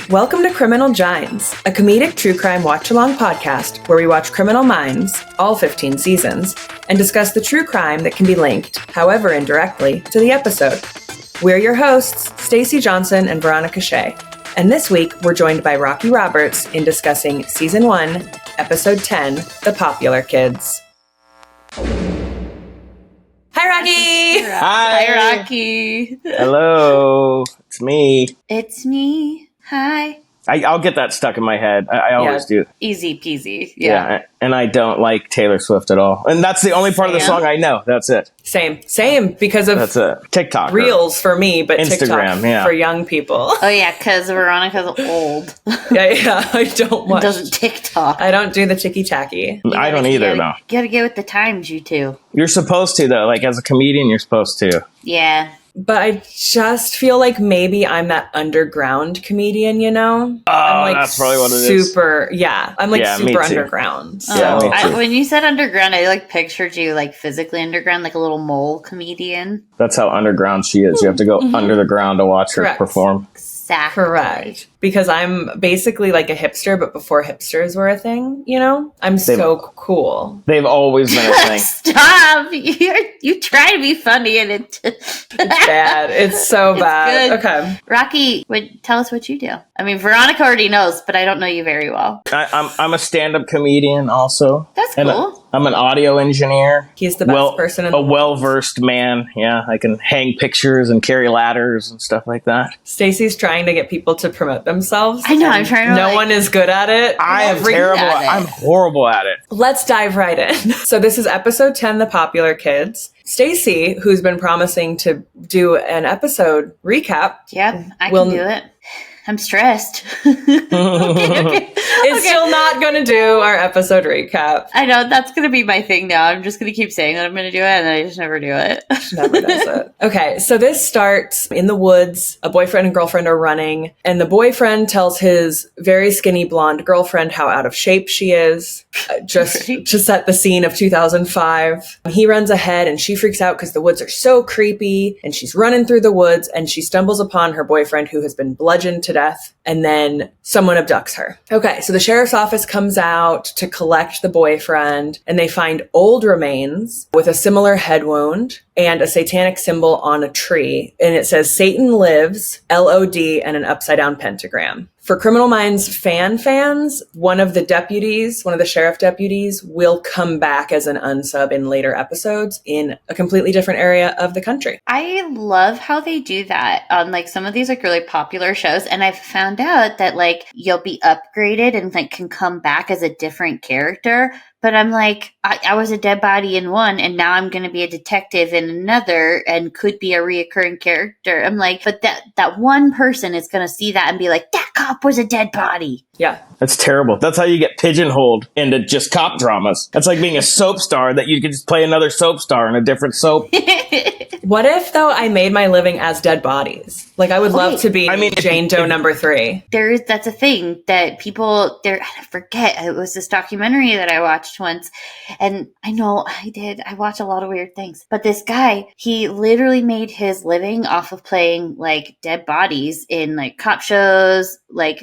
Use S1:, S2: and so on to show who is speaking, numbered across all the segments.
S1: Welcome to Criminal Gines, a comedic true crime watch-along podcast where we watch Criminal Minds, all 15 seasons, and discuss the true crime that can be linked, however indirectly, to the episode. We're your hosts, Stacey Johnson and Veronica Shea, and this week we're joined by Rocky Roberts in discussing Season 1, Episode 10, The Popular Kids. Hi, Rocky!
S2: Hi, Rocky!
S3: Hello, it's me.
S2: It's me. Hi.
S3: I'll get that stuck in my head. I always do.
S2: Easy peasy.
S3: Yeah, and I don't like Taylor Swift at all. And that's the only part of the song I know. That's it.
S1: Same, because of
S3: that's it. TikTok.
S1: Reels for me, but
S3: Instagram,
S1: TikTok for young people.
S2: Oh, yeah, because Veronica's old.
S1: Yeah, I don't watch.
S2: Doesn't TikTok.
S1: I don't do the ticky-tacky.
S3: I don't either, though.
S2: You gotta get with the times, you two.
S3: You're supposed to, though. Like, as a comedian, you're supposed to.
S2: Yeah.
S1: But I just feel like maybe I'm that underground comedian, you know?
S3: Oh,
S1: I'm like
S3: that's probably what it is.
S1: I'm like
S3: Yeah,
S1: super
S3: me too.
S1: underground. So.
S3: Yeah, me too.
S2: When you said underground, I pictured you physically underground, like a little mole comedian.
S3: That's how underground she is. You have to go under the ground to watch her perform.
S2: Exactly.
S1: Correct. Because I'm basically like a hipster, but before hipsters were a thing, you know? I'm so cool.
S3: They've always been a thing.
S2: Stop! You try to be funny and
S1: It's bad. It's so bad.
S2: Good.
S1: Okay.
S2: Rocky, tell us what you do. I mean, Veronica already knows, but I don't know you very well.
S3: I'm a stand-up comedian also.
S2: That's
S3: and
S2: cool.
S3: I'm an audio engineer.
S1: He's the best person in the
S3: a
S1: world.
S3: well-versed man. Yeah, I can hang pictures and carry ladders and stuff like that.
S1: Stacey's trying to get people to promote themselves.
S2: I know, I'm trying to
S1: No one is good at it.
S3: I am terrible. I'm horrible at it.
S1: Let's dive right in. So this is episode 10, The Popular Kids. Stacey, who's been promising to do an episode recap.
S2: Yep, I can do it. I'm stressed. Okay.
S1: Is still not going to do our episode recap.
S2: I know, that's going to be my thing now. I'm just going to keep saying that I'm going to do it, and then I just never do it.
S1: Never does it. Okay, so this starts in the woods. A boyfriend and girlfriend are running, and the boyfriend tells his very skinny blonde girlfriend how out of shape she is, just to set the scene of 2005. He runs ahead, and she freaks out because the woods are so creepy, and she's running through the woods, and she stumbles upon her boyfriend who has been bludgeoned to death, and then someone abducts her. Okay, so the sheriff's office comes out to collect the boyfriend, and they find old remains with a similar head wound and a satanic symbol on a tree. And it says Satan lives, LOD, and an upside down pentagram. For Criminal Minds fans, one of the sheriff deputies will come back as an unsub in later episodes in a completely different area of the country.
S2: I love how they do that on some of these really popular shows. And I've found out that you'll be upgraded and can come back as a different character. But I'm I was a dead body in one, and now I'm going to be a detective in another and could be a reoccurring character. I'm but that one person is going to see that and be that cop was a dead body.
S1: Yeah.
S3: That's terrible. That's how you get pigeonholed into just cop dramas. That's like being a soap star that you could just play another soap star in a different soap.
S1: What if, though, I made my living as dead bodies? I would love to be Jane Doe number 3.
S2: That's a thing that people, I forget, it was this documentary that I watched once, and I know I watch a lot of weird things, but this guy, he literally made his living off of playing, dead bodies in, cop shows,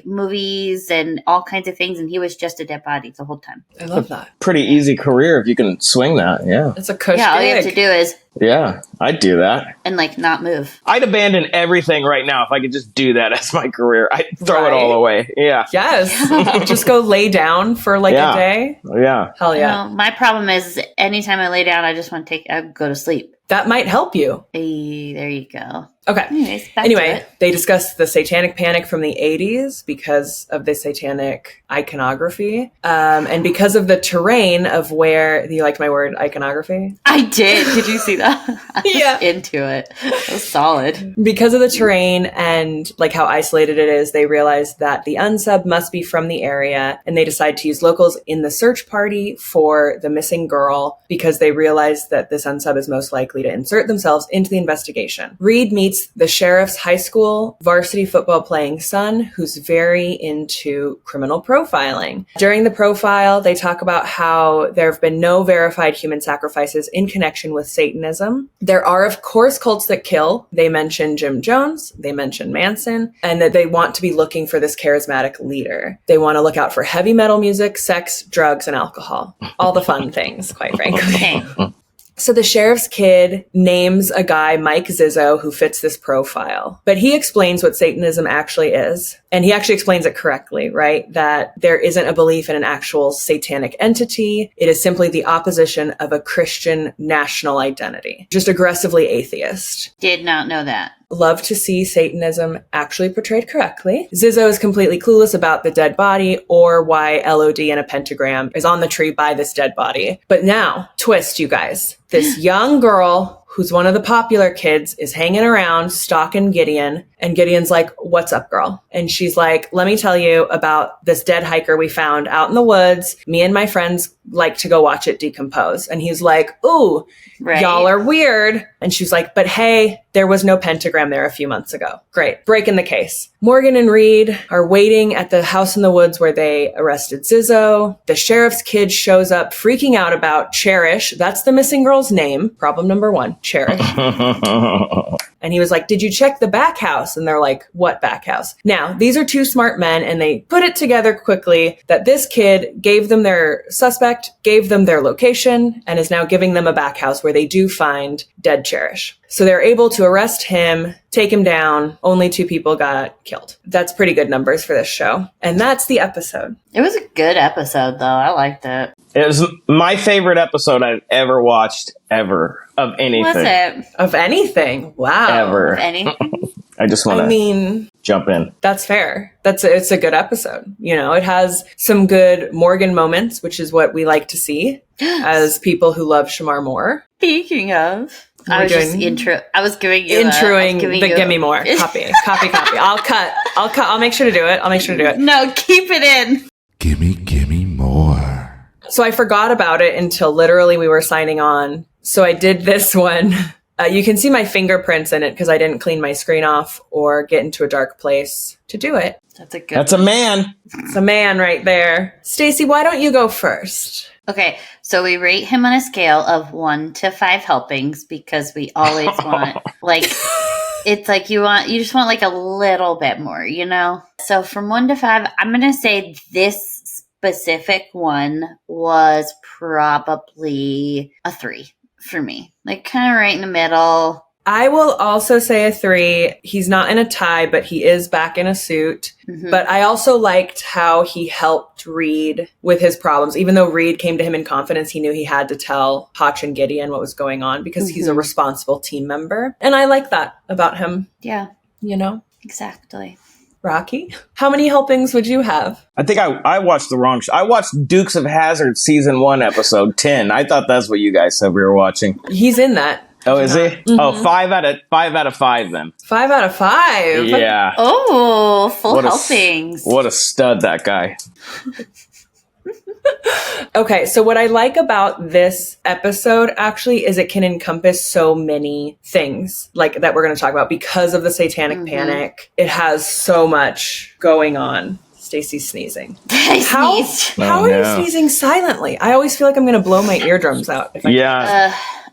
S2: movies, and all kinds of things, and he was just a dead body the whole time.
S1: I love that.
S3: Pretty easy career if you can swing that, yeah.
S1: It's a cush
S2: Yeah, all you
S1: gig.
S2: have to do is...
S3: Yeah, I'd do that.
S2: And, not move.
S3: I'd abandon everything right now if I could just do that as my career. I'd throw it all away. Yeah.
S1: Yes. Just go lay down for a day.
S3: Yeah.
S1: Hell yeah.
S2: No, my problem is anytime I lay down, I just want to go to sleep.
S1: That might help you.
S2: Hey, there you go.
S1: Okay.
S2: Anyways,
S1: anyway, they discuss the Satanic Panic from the 80s because of the satanic iconography. And because of the terrain of where, you liked my word, iconography?
S2: I did. Did you see that? I was
S1: Yeah.
S2: into it. It was solid.
S1: Because of the terrain and how isolated it is, they realize that the unsub must be from the area, and they decide to use locals in the search party for the missing girl because they realize that this unsub is most likely to insert themselves into the investigation. Reed meets meets the sheriff's high school varsity football playing son who's very into criminal profiling. During the profile, they talk about how there have been no verified human sacrifices in connection with Satanism. There are, of course, cults that kill. They mention Jim Jones, they mention Manson, and that they want to be looking for this charismatic leader. They want to look out for heavy metal music, sex, drugs, and alcohol. All the fun things, quite frankly.
S2: Okay.
S1: So the sheriff's kid names a guy, Mike Zizzo, who fits this profile. But he explains what Satanism actually is. And he actually explains it correctly, right? That there isn't a belief in an actual satanic entity. It is simply the opposition of a Christian national identity. Just aggressively atheist.
S2: Did not know that.
S1: Love to see Satanism actually portrayed correctly. Zizzo is completely clueless about the dead body or why LOD and a pentagram is on the tree by this dead body. But now, twist, you guys. This young girl who's one of the popular kids is hanging around stalking Gideon. And Gideon's like, what's up, girl? And she's like, let me tell you about this dead hiker we found out in the woods. Me and my friends like to go watch it decompose. And he's like, ooh,
S2: Right.
S1: y'all are weird. And she's like, but hey, there was no pentagram there a few months ago. Great. Breaking the case. Morgan and Reed are waiting at the house in the woods where they arrested Zizzo. The sheriff's kid shows up freaking out about Cherish. That's the missing girl's name. Problem number one, Cherish. And he was like, did you check the back house? And they're like, what back house? Now, these are two smart men, and they put it together quickly that this kid gave them their suspect, gave them their location, and is now giving them a back house where they do find dead Cherish. So they're able to arrest him, take him down. Only 2 people got killed. That's pretty good numbers for this show. And that's the episode.
S2: It was a good episode, though. I liked it.
S3: It was my favorite episode I've ever watched, ever, of anything.
S2: Was it?
S1: Of anything. Wow.
S3: Ever.
S2: Of anything?
S3: I just want to jump in.
S1: That's fair. It's a good episode. You know, it has some good Morgan moments, which is what we like to see as people who love Shamar Moore.
S2: Speaking of, I was giving you
S1: introing the give me more. Copy. I'll cut. I'll make sure to do it.
S2: No, keep it in.
S4: Gimme more.
S1: So I forgot about it until literally we were signing on. So I did this one. You can see my fingerprints in it because I didn't clean my screen off or get into a dark place to do it.
S3: That's a man.
S1: It's a man right there. Stacey, why don't you go first?
S2: Okay, so we rate him on a scale of 1 to 5 helpings because we always want, it's like you just want like a little bit more, you know? So from 1 to 5, I'm going to say this specific one was probably a 3 for me. Like kind of right in the middle.
S1: I will also say a 3. He's not in a tie, but he is back in a suit. Mm-hmm. But I also liked how he helped Reed with his problems. Even though Reed came to him in confidence, he knew he had to tell Hotch and Gideon what was going on because he's a responsible team member. And I like that about him.
S2: Yeah.
S1: You know?
S2: Exactly.
S1: Rocky, how many helpings would you have?
S3: I think I watched the wrong show. I watched Dukes of Hazzard season 1, episode 10. I thought that's what you guys said we were watching.
S1: He's in that.
S3: Oh, is he? Mm-hmm. Oh, 5 out of 5 then.
S1: 5 out of 5?
S3: Yeah.
S2: Oh, full helpings.
S3: What a stud, that guy.
S1: Okay, so what I like about this episode actually is it can encompass so many things like that we're going to talk about because of the Satanic Panic. It has so much going on. Stacey's sneezing. How are you sneezing silently? I always feel like I'm going to blow my eardrums out.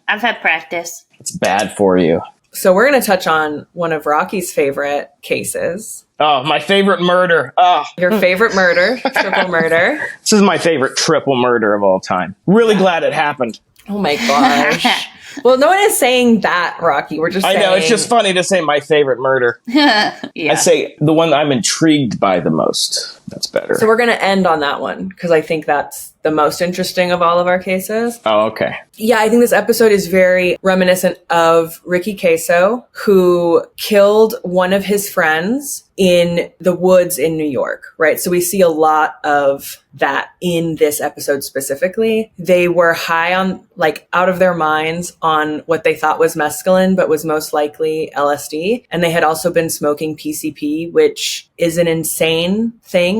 S2: I've had practice.
S3: It's bad for you.
S1: So we're going to touch on one of Rocky's favorite cases.
S3: Oh, my favorite murder. Oh.
S1: Your favorite murder, triple murder.
S3: This is my favorite triple murder of all time. Really glad it happened.
S1: Oh my gosh. Well, no one is saying that, Rocky. We're just saying...
S3: I know, it's just funny to say my favorite murder.
S2: Yeah.
S3: I say the one I'm intrigued by the most. That's better.
S1: So we're going to end on that one because I think that's the most interesting of all of our cases.
S3: Oh, okay.
S1: Yeah, I think this episode is very reminiscent of Ricky Kasso, who killed one of his friends in the woods in New York, right? So we see a lot of that in this episode specifically. They were high on, like, out of their minds on what they thought was mescaline, but was most likely LSD. And they had also been smoking PCP, which is an insane thing.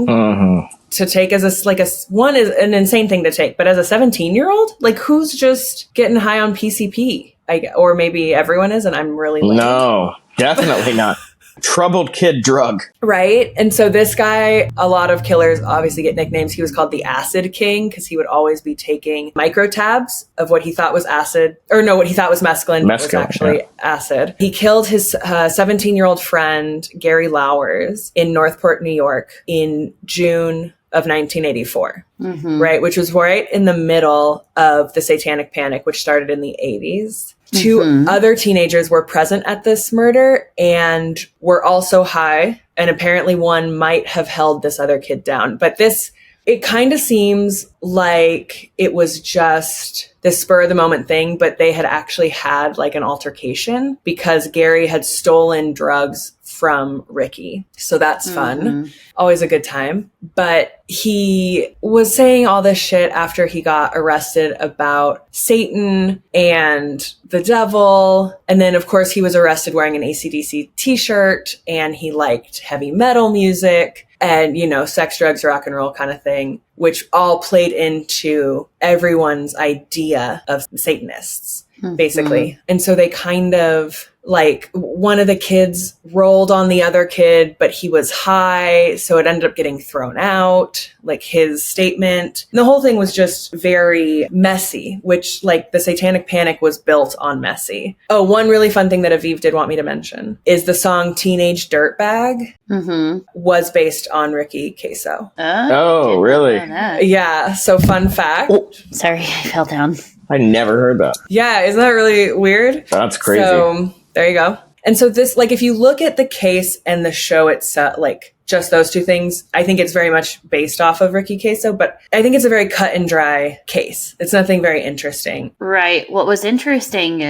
S1: To take as one is an insane thing to take, but as a 17-year-old, like who's just getting high on PCP? Or maybe everyone is, and I'm really lame.
S3: No. Definitely not. Troubled kid drug.
S1: Right. And so this guy, a lot of killers obviously get nicknames. He was called the Acid King because he would always be taking microtabs of what he thought was acid, or no, what he thought was mescaline, but was actually acid. He killed his 17-year-old friend, Gary Lowers, in Northport, New York in June of 1984, right? Which was right in the middle of the Satanic Panic, which started in the 80s. Two other teenagers were present at this murder and were also high. And apparently one might have held this other kid down. But it kind of seems like it was just the spur of the moment thing, but they had actually had like an altercation because Gary had stolen drugs from Ricky. So that's fun. Always a good time. But he was saying all this shit after he got arrested about Satan and the devil. And then, of course, he was arrested wearing an AC/DC t-shirt and he liked heavy metal music and, you know, sex, drugs, rock and roll kind of thing, which all played into everyone's idea of Satanists, basically. And so they kind of, like, one of the kids rolled on the other kid, but he was high, so it ended up getting thrown out, like his statement. And the whole thing was just very messy, which, like, the Satanic Panic was built on messy. Oh, one really fun thing that Aviv did want me to mention is the song Teenage Dirtbag was based on Ricky Kasso.
S3: Oh, really?
S1: Yeah, so fun fact.
S2: Oh, sorry, I fell down.
S3: I never heard that.
S1: Yeah, isn't that really weird?
S3: That's crazy.
S1: So there you go. And so this, like, if you look at the case and the show itself, like, just those two things, I think it's very much based off of Ricky Kasso, but I think it's a very cut and dry case. It's nothing very interesting.
S2: Right. What was interesting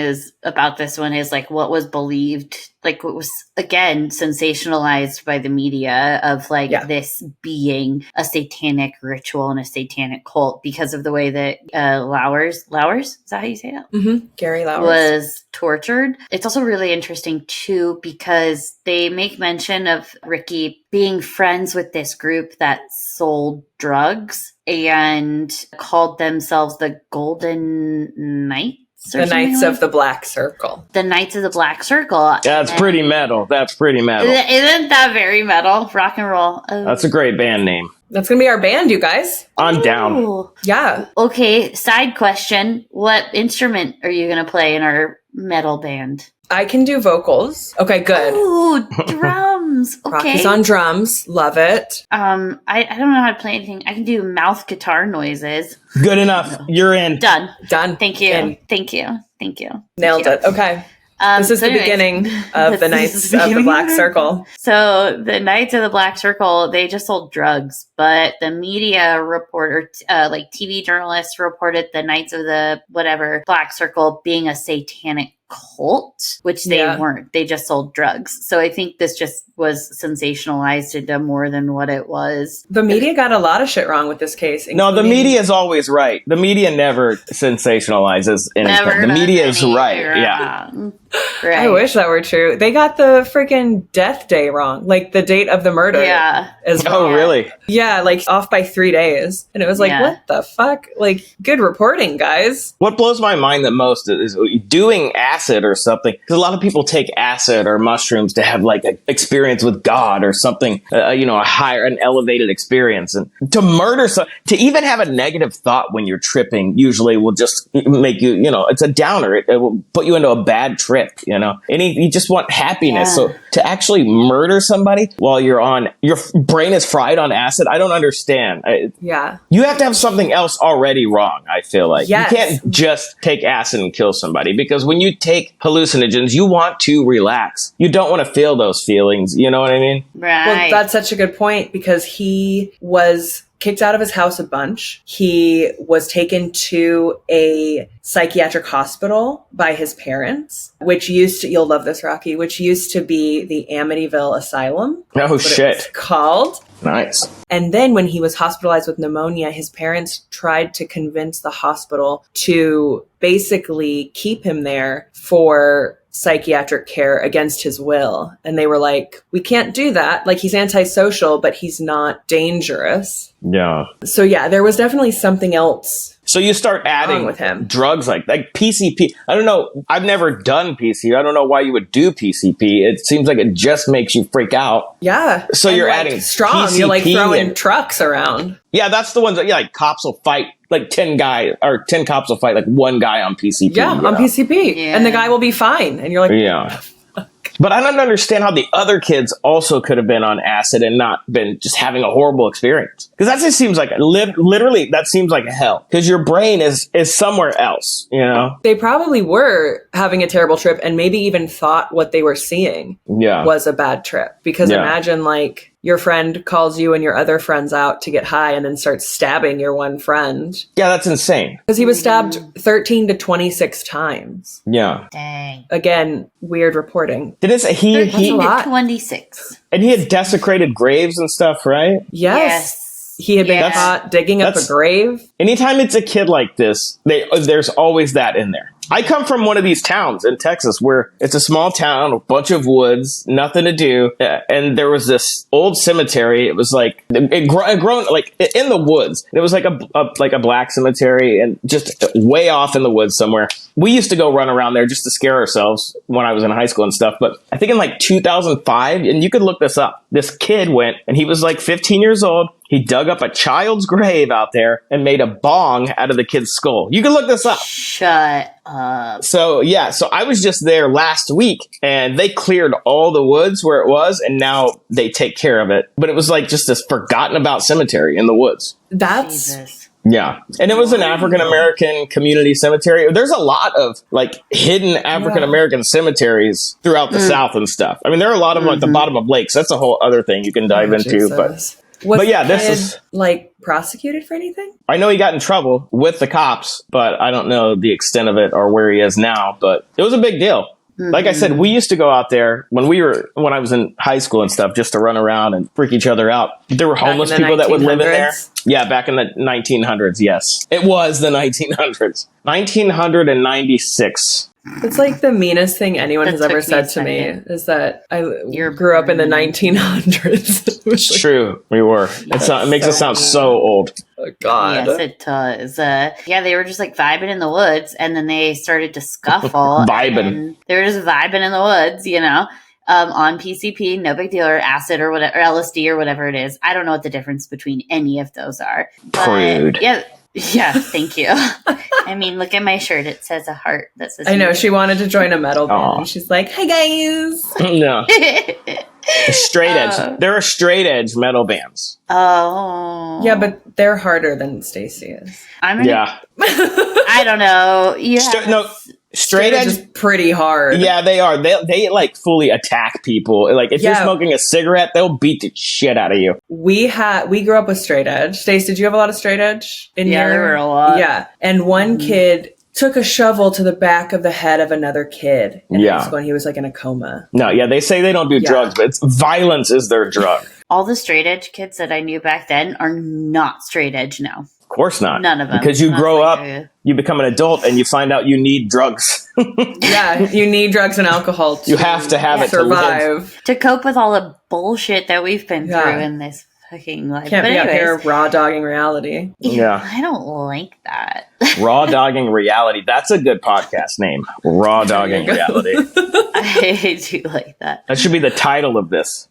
S2: about this one is like what was believed, like what was, again, sensationalized by the media of like this being a satanic ritual and a satanic cult because of the way that Lowers, is that how you say that?
S1: Gary Lowers.
S2: Was tortured. It's also really interesting too because they make mention of Ricky being friends with this group that sold drugs and called themselves the Golden Knights.
S1: The Knights of the Black Circle.
S2: The Knights of the Black Circle.
S3: That's pretty metal. That's pretty metal.
S2: Isn't that very metal? Rock and roll.
S3: That's a great band name.
S1: That's going to be our band, you guys.
S3: I'm down.
S1: Yeah.
S2: Okay, side question. What instrument are you going to play in our metal band?
S1: I can do vocals. Okay, good.
S2: Ooh, drums. Okay.
S1: Rocky's on drums. Love it.
S2: I don't know how to play anything. I can do mouth guitar noises.
S3: Good enough. You're in.
S2: Done.
S1: Thank you.
S2: Thank you.
S1: Nailed it. Okay. This is the beginning of the Knights of the Black Circle.
S2: So the Knights of the Black Circle, they just sold drugs, but the media reporter, like TV journalists reported the Knights of the Black Circle being a satanic cult, which they weren't. They just sold drugs. So I think this just was sensationalized into more than what it was.
S1: The media got a lot of shit wrong with this case.
S3: No, the media is always right. The media never sensationalizes anything. The media is right. Yeah.
S2: Right.
S1: I wish that were true. They got the freaking death day wrong, like the date of the murder.
S2: Yeah.
S3: Oh, really?
S1: Yeah, like off by 3 days. And it was like, what the fuck? Like, good reporting, guys.
S3: What blows my mind the most is doing acid or something. Because a lot of people take acid or mushrooms to have like an experience with God or something, an elevated experience. And to murder, to even have a negative thought when you're tripping usually will just make you, it's a downer. It will put you into a bad trip, and you just want happiness. So to actually murder somebody while your brain is fried on acid, I don't understand. You have to have something else already wrong, I feel like.
S1: Yes.
S3: You can't just take acid and kill somebody, because when you take hallucinogens, you want to relax. You don't want to feel those feelings. You know what I mean?
S2: Right.
S1: Well, that's such a good point, because he was kicked out of his house a bunch. He was taken to a psychiatric hospital by his parents, which used to, you'll love this, Rocky, which used to be the Amityville Asylum.
S3: Oh, shit.
S1: Called.
S3: Nice.
S1: And then when he was hospitalized with pneumonia, his parents tried to convince the hospital to basically keep him there for psychiatric care against his will. And they were like, we can't do that. Like, he's antisocial, but he's not dangerous.
S3: Yeah.
S1: So yeah, there was definitely something else
S3: So you start adding
S1: with him?
S3: drugs like PCP. I don't know. I've never done PCP. I don't know why you would do PCP. It seems like it just makes you freak out.
S1: Yeah.
S3: So
S1: and
S3: you're
S1: like
S3: adding
S1: strong.
S3: PCP
S1: You're like throwing
S3: and,
S1: trucks around.
S3: yeah, that's the ones that like cops will fight. Like 10 cops will fight like one guy on PCP.
S1: Yeah, on PCP.
S2: Yeah.
S1: And the guy will be fine. And you're like,
S3: Yeah. But I don't understand how the other kids also could have been on acid and not been just having a horrible experience. Because that just seems like, literally, that seems like hell. Because your brain is somewhere else, you know?
S1: they probably were having a terrible trip and maybe even thought what they were seeing
S3: Yeah.
S1: was a bad trip. Because
S3: Yeah.
S1: imagine like your friend calls you and your other friends out to get high and then starts stabbing your one friend.
S3: Yeah, that's insane.
S1: Because he was stabbed 13 to 26 times.
S3: Yeah.
S2: Dang.
S1: Again, weird reporting.
S3: Did it say he
S2: 13
S1: a lot.
S2: to 26.
S3: and he had desecrated graves and stuff, right?
S1: Yes. He had been
S2: Yeah.
S1: caught digging up a
S3: That's-
S1: grave.
S3: Anytime it's a kid like this, there's always that in there. I come from one of these towns in Texas where it's a small town, a bunch of woods, nothing to do. And there was this old cemetery. It was like, it grown like in the woods. It was like a black cemetery and just way off in the woods somewhere. We used to go run around there just to scare ourselves when I was in high school and stuff. But I think in like 2005, and you could look this up, this kid went and he was like 15 years old. He dug up a child's grave out there and made a bong out of the kid's skull. You can look this up.
S2: Shut up.
S3: So I was just there last week and they cleared all the woods where it was and now they take care of it. But it was like just this forgotten about cemetery in the woods.
S1: That's
S2: Jesus.
S3: Yeah. And it was an African American community cemetery. There's a lot of like hidden African American cemeteries throughout the South and stuff. I mean, there are a lot of them at the bottom of lakes. That's a whole other thing you can dive into.
S1: Jesus. Was
S3: But yeah,
S1: the
S3: this
S1: kid,
S3: is-
S1: like prosecuted for anything?
S3: I know he got in trouble with the cops, but I don't know the extent of it or where he is now, but it was a big deal. Like I said, we used to go out there when I was in high school and stuff just to run around and freak each other out. There were homeless
S1: in the
S3: people that would live in there.
S1: 1900s?
S3: Yeah, back in the 1900s, yes. It was the 1900s. 1996.
S1: It's like the meanest thing anyone
S2: That
S1: has ever
S2: took me a
S1: said to me
S2: second.
S1: is that I
S2: You're
S1: grew up in the 1900s. It was
S3: It's
S1: like,
S3: true. We were. It makes us sound so old.
S1: oh God.
S2: Yes, it does. Yeah, they were just like vibing in the woods, and then they started to scuffle.
S3: Vibing.
S2: and They were just vibing in the woods, you know, on PCP, no big deal, or acid or whatever, or LSD or whatever it is. I don't know what the difference between any of those are. But
S3: Prude.
S2: yeah, thank you. I mean, look at my shirt. It says a heart that says.
S1: I know she wanted to join a metal band.
S3: Aw.
S1: And she's like, "Hi guys."
S3: No. Straight edge. There are straight edge metal bands.
S2: Oh,
S1: Yeah, but they're harder than Stacy is.
S2: I'm gonna,
S3: Yeah.
S2: I don't know. You have,
S3: Straight edge.
S1: is pretty hard.
S3: Yeah, they are. They like fully attack people. Like if you're
S1: Yeah.
S3: smoking a cigarette, they'll beat the shit out of you.
S1: We grew up with straight edge. Stace, did you have a lot of straight edge in
S2: Yeah,
S1: your?
S2: there were a lot.
S1: Yeah, and one kid took a shovel to the back of the head of another kid. In
S3: Yeah.
S1: high school, and he was like in a coma.
S3: No, yeah, they say they don't do
S1: Yeah.
S3: drugs, but violence is their drug.
S2: all the straight edge kids that I knew back then are not straight edge now.
S3: Of course not.
S2: None of them.
S3: Because you
S2: Not
S3: grow
S2: like
S3: up, you become an adult, and you find out you need drugs.
S1: Yeah, you need drugs and alcohol. To
S3: You have to have it to live.
S1: survive.
S2: to cope with all the bullshit that we've been
S1: Yeah.
S2: through in this fucking life.
S1: Can't
S2: but
S1: be up
S2: anyways,
S1: here raw dogging reality.
S3: Yeah.
S2: I don't like that.
S3: Raw dogging reality. That's a good podcast name. Raw dogging reality.
S2: I do like that.
S3: That should be the title of this.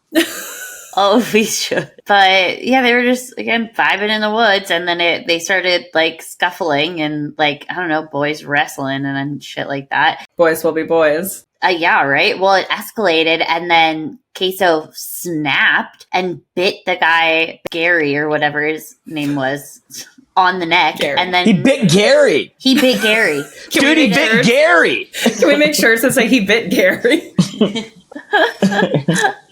S2: Oh, we should. But yeah, they were just again vibing in the woods, and then they started like scuffling and like I don't know, boys wrestling and shit like that.
S1: Boys will be boys.
S2: Yeah, right. Well, it escalated, and then Kasso snapped and bit the guy Gary or whatever his name was on the neck,
S1: Gary.
S2: and then
S3: He bit Gary.
S2: he bit Gary.
S3: Dude, he bit Gary.
S1: Can we make shirts that say he bit Gary?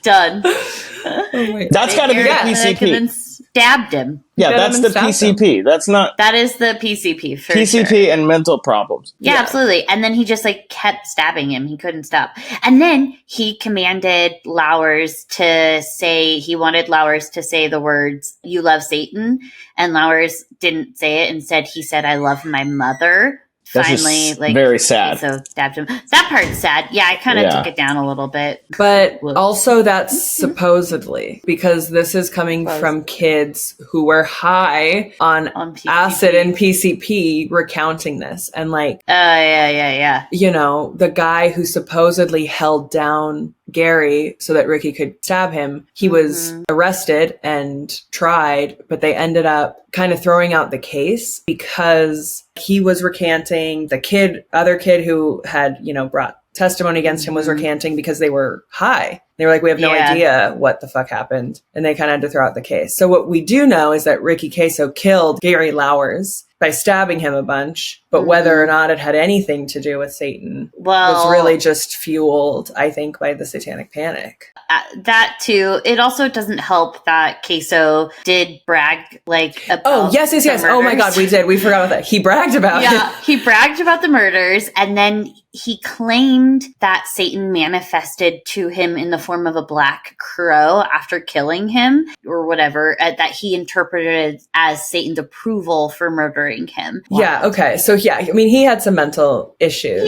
S2: Done.
S1: Oh, wait.
S3: That's got to be the
S2: And then
S3: PCP.
S2: stabbed him.
S3: Yeah,
S1: Bit
S3: that's
S1: him
S3: the
S1: and stabbed
S3: PCP. That's not
S2: That is the PCP for
S3: PCP
S2: sure.
S3: and mental problems.
S2: Yeah, absolutely. And then he just like kept stabbing him. He couldn't stop. And then he commanded Lowers to say, he wanted Lowers to say the words, "You love Satan." And Lowers didn't say it. Instead, he said, "I love my mother."
S3: That's
S2: finally,
S3: just very sad.
S2: So stabbed him. That part's sad. Yeah, I kind of took it down a little bit.
S1: But also that's supposedly, because this is coming from kids who were high on acid and PCP recounting this. And like,
S2: yeah.
S1: You know, the guy who supposedly held down Gary so that Ricky could stab him, he was arrested and tried, but they ended up kind of throwing out the case because he was recanting. The other kid who had, you know, brought testimony against him was recanting because they were high. They were like, we have no idea what the fuck happened. And they kind of had to throw out the case. So what we do know is that Ricky Kasso killed Gary Lauwers by stabbing him a bunch, but whether or not it had anything to do with Satan was really just fueled, I think, by the Satanic Panic.
S2: That too. It also doesn't help that Kasso did brag like about
S1: yes. Oh my God, we did. We forgot about that. He bragged about it.
S2: Yeah, he bragged about the murders, and then he claimed that Satan manifested to him in the form of a black crow after killing him or whatever, that he interpreted as Satan's approval for murdering him. Wow.
S1: Yeah, okay. So yeah, I mean, he had some mental issues.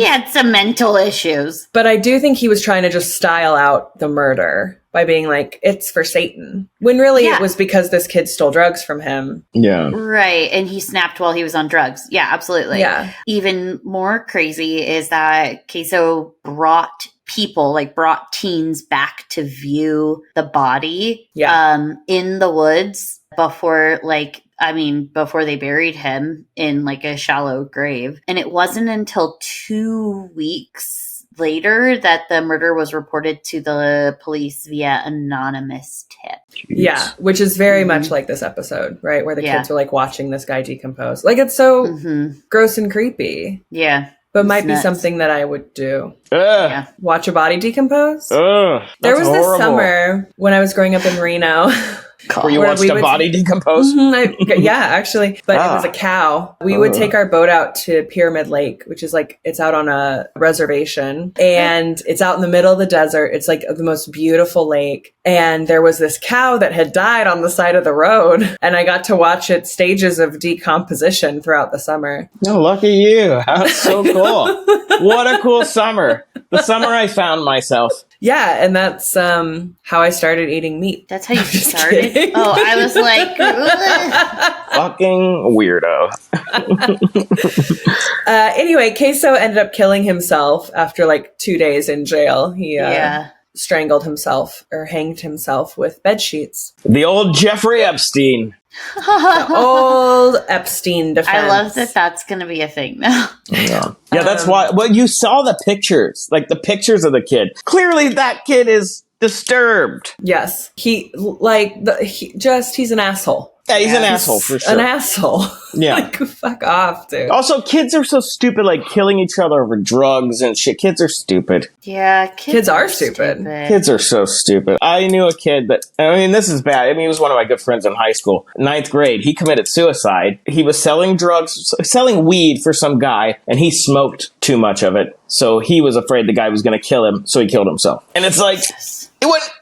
S1: But I do think he was trying to just style out the murder by being like, it's for Satan. When really it was because this kid stole drugs from him.
S3: Yeah.
S2: Right. And he snapped while he was on drugs. Yeah, absolutely.
S1: Yeah.
S2: Even more crazy is that Kasso brought teens back to view the body in the woods before they buried him in like a shallow grave. And it wasn't until 2 weeks later that the murder was reported to the police via anonymous tip.
S3: Jeez.
S1: Yeah, which is very much like this episode, right? Where the kids are like watching this guy decompose. Like, it's so gross and creepy.
S2: Yeah.
S1: But might be something that I would do.
S3: Yeah.
S1: Watch a body decompose.
S3: There
S1: was this summer when I was growing up in Reno.
S3: Where you watched a body decompose?
S1: Yeah, actually. But it was a cow. We would take our boat out to Pyramid Lake, which is like, it's out on a reservation. And it's out in the middle of the desert. It's like the most beautiful lake. And there was this cow that had died on the side of the road. And I got to watch its stages of decomposition throughout the summer.
S3: Oh, lucky you. That's so cool. What a cool summer. The summer I found myself.
S1: Yeah, and that's how I started eating meat.
S2: That's how you started? Kidding. Oh, I was like...
S3: Fucking weirdo.
S1: Anyway, Kasso ended up killing himself after like 2 days in jail. He strangled himself or hanged himself with bed sheets.
S3: The old Jeffrey Epstein.
S1: The old Epstein defense.
S2: I love that that's going to be a thing now.
S3: Yeah, that's why. Well, you saw the pictures, like the pictures of the kid. Clearly, that kid is disturbed.
S1: Yes, he's an asshole.
S3: Yeah, he's an asshole for sure.
S1: An asshole.
S3: Yeah.
S1: Like, fuck off, dude.
S3: Also, kids are so stupid, like killing each other over drugs and shit. Kids are stupid.
S2: Yeah,
S1: kids are stupid.
S3: Kids are so stupid. I knew a kid that, I mean, this is bad. I mean, he was one of my good friends in high school. 9th grade, he committed suicide. He was selling weed for some guy, and he smoked too much of it. So he was afraid the guy was going to kill him, so he killed himself. And it's like...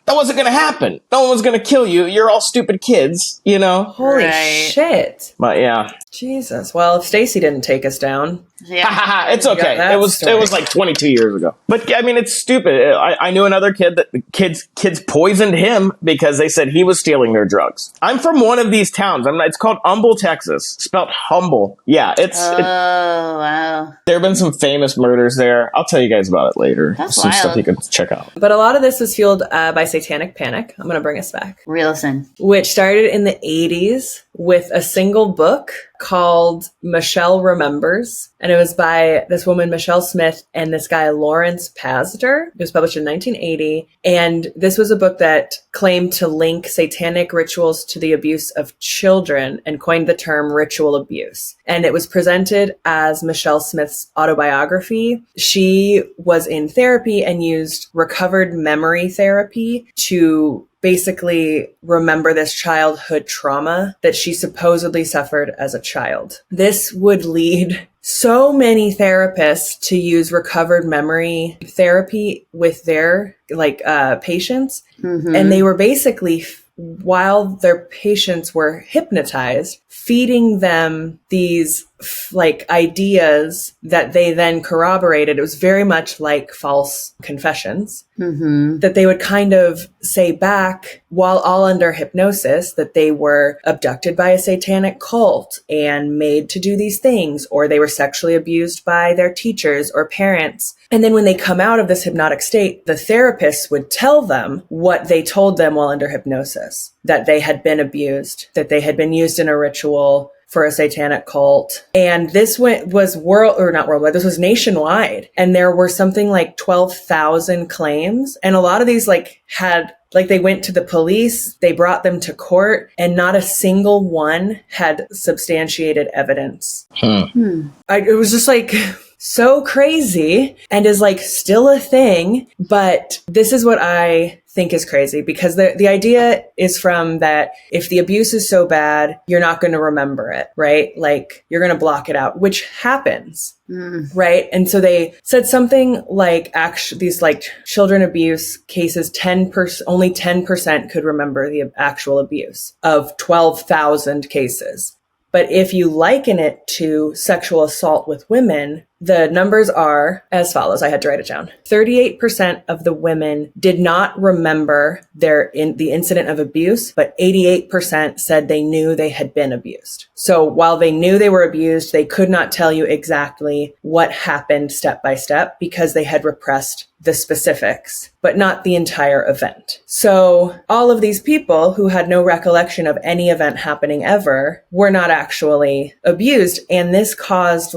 S3: That wasn't going to happen. No one was going to kill you. You're all stupid kids, you know?
S1: Holy shit.
S3: But yeah.
S1: Jesus. Well, if Stacy didn't take us down.
S3: Yeah. It's okay. It was like 22 years ago. But I mean, it's stupid. I knew another kid that kids poisoned him because they said he was stealing their drugs. I'm from one of these towns. It's called Humble, Texas. Spelled humble. Yeah.
S2: Wow.
S3: There have been some famous murders there. I'll tell you guys about it later.
S2: That's
S3: some
S2: wild.
S3: Stuff you can check out.
S1: But a lot of this was fueled by Satanic Panic. I'm going to bring us back.
S2: Re-listen.
S1: Which started in the 80s with a single book called Michelle Remembers. And it was by this woman, Michelle Smith, and this guy, Lawrence Pazder. It was published in 1980. And this was a book that claimed to link satanic rituals to the abuse of children and coined the term ritual abuse. And it was presented as Michelle Smith's autobiography. She was in therapy and used recovered memory therapy to basically remember this childhood trauma that she supposedly suffered as a child. This would lead so many therapists to use recovered memory therapy with their patients. Mm-hmm. And they were basically, while their patients were hypnotized, feeding them these like ideas that they then corroborated. It was very much like false confessions that they would kind of say back while all under hypnosis that they were abducted by a satanic cult and made to do these things, or they were sexually abused by their teachers or parents. And then when they come out of this hypnotic state, the therapists would tell them what they told them while under hypnosis, that they had been abused, that they had been used in a ritual for a satanic cult. And this was this was nationwide. And there were something like 12,000 claims. And a lot of these they went to the police, they brought them to court, and not a single one had substantiated evidence. It was just like so crazy, and is like still a thing. But this is what I think is crazy, because the idea is from that if the abuse is so bad, you're not going to remember it, right? Like you're going to block it out, which happens. Right. And so they said something like these like children abuse cases, only 10% could remember the actual abuse of 12,000 cases. But if you liken it to sexual assault with women, the numbers are as follows. I had to write it down. 38% of the women did not remember the incident of abuse, but 88% said they knew they had been abused. So while they knew they were abused, they could not tell you exactly what happened step by step because they had repressed the specifics, but not the entire event. So all of these people who had no recollection of any event happening ever were not actually abused. And this caused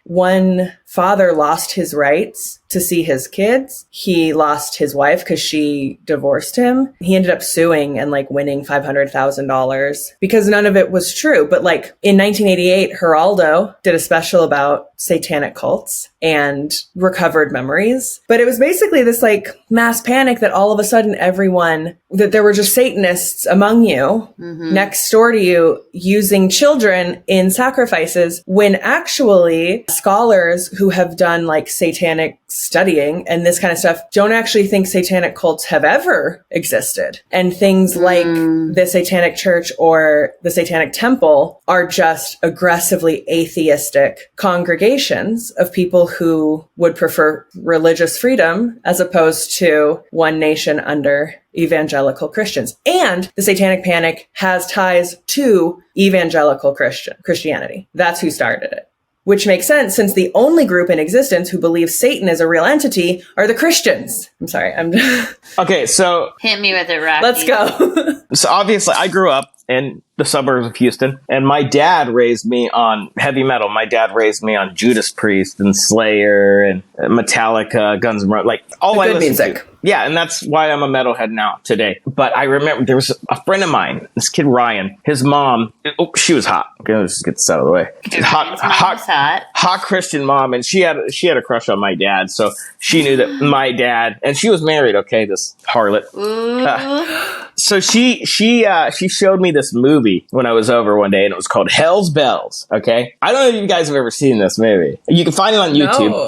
S1: one father lost his rights to see his kids. He lost his wife because she divorced him. He ended up suing and winning $500,000 because none of it was true. But in 1988, Geraldo did a special about satanic cults and recovered memories. But it was basically this mass panic that all of a sudden that there were just Satanists among you next door to you using children in sacrifices, when actually scholars who have done satanic studying and this kind of stuff don't actually think satanic cults have ever existed. And things like the Satanic Church or the Satanic Temple are just aggressively atheistic congregations of people who would prefer religious freedom as opposed to one nation under evangelical Christians. And the Satanic Panic has ties to evangelical Christianity. That's who started it. Which makes sense, since the only group in existence who believes Satan is a real entity are the Christians. I'm sorry.
S3: Okay, so
S2: hit me with it, Rocky.
S1: Let's go.
S3: So obviously I grew up in the suburbs of Houston, and my dad raised me on heavy metal. My dad raised me on Judas Priest and Slayer and Metallica, Guns N' Roses, all I listened
S1: music.
S3: to. Yeah, and that's why I'm a metalhead now today. But I remember there was a friend of mine, this kid Ryan. His mom, she was hot. Okay, let's just get this out of the way. Hot Christian mom, and she had a crush on my dad. So she knew that my dad, and she was married. Okay, this harlot. So she showed me this movie when I was over one day, and it was called Hell's Bells. Okay, I don't know if you guys have ever seen this movie. You can find it on YouTube. No.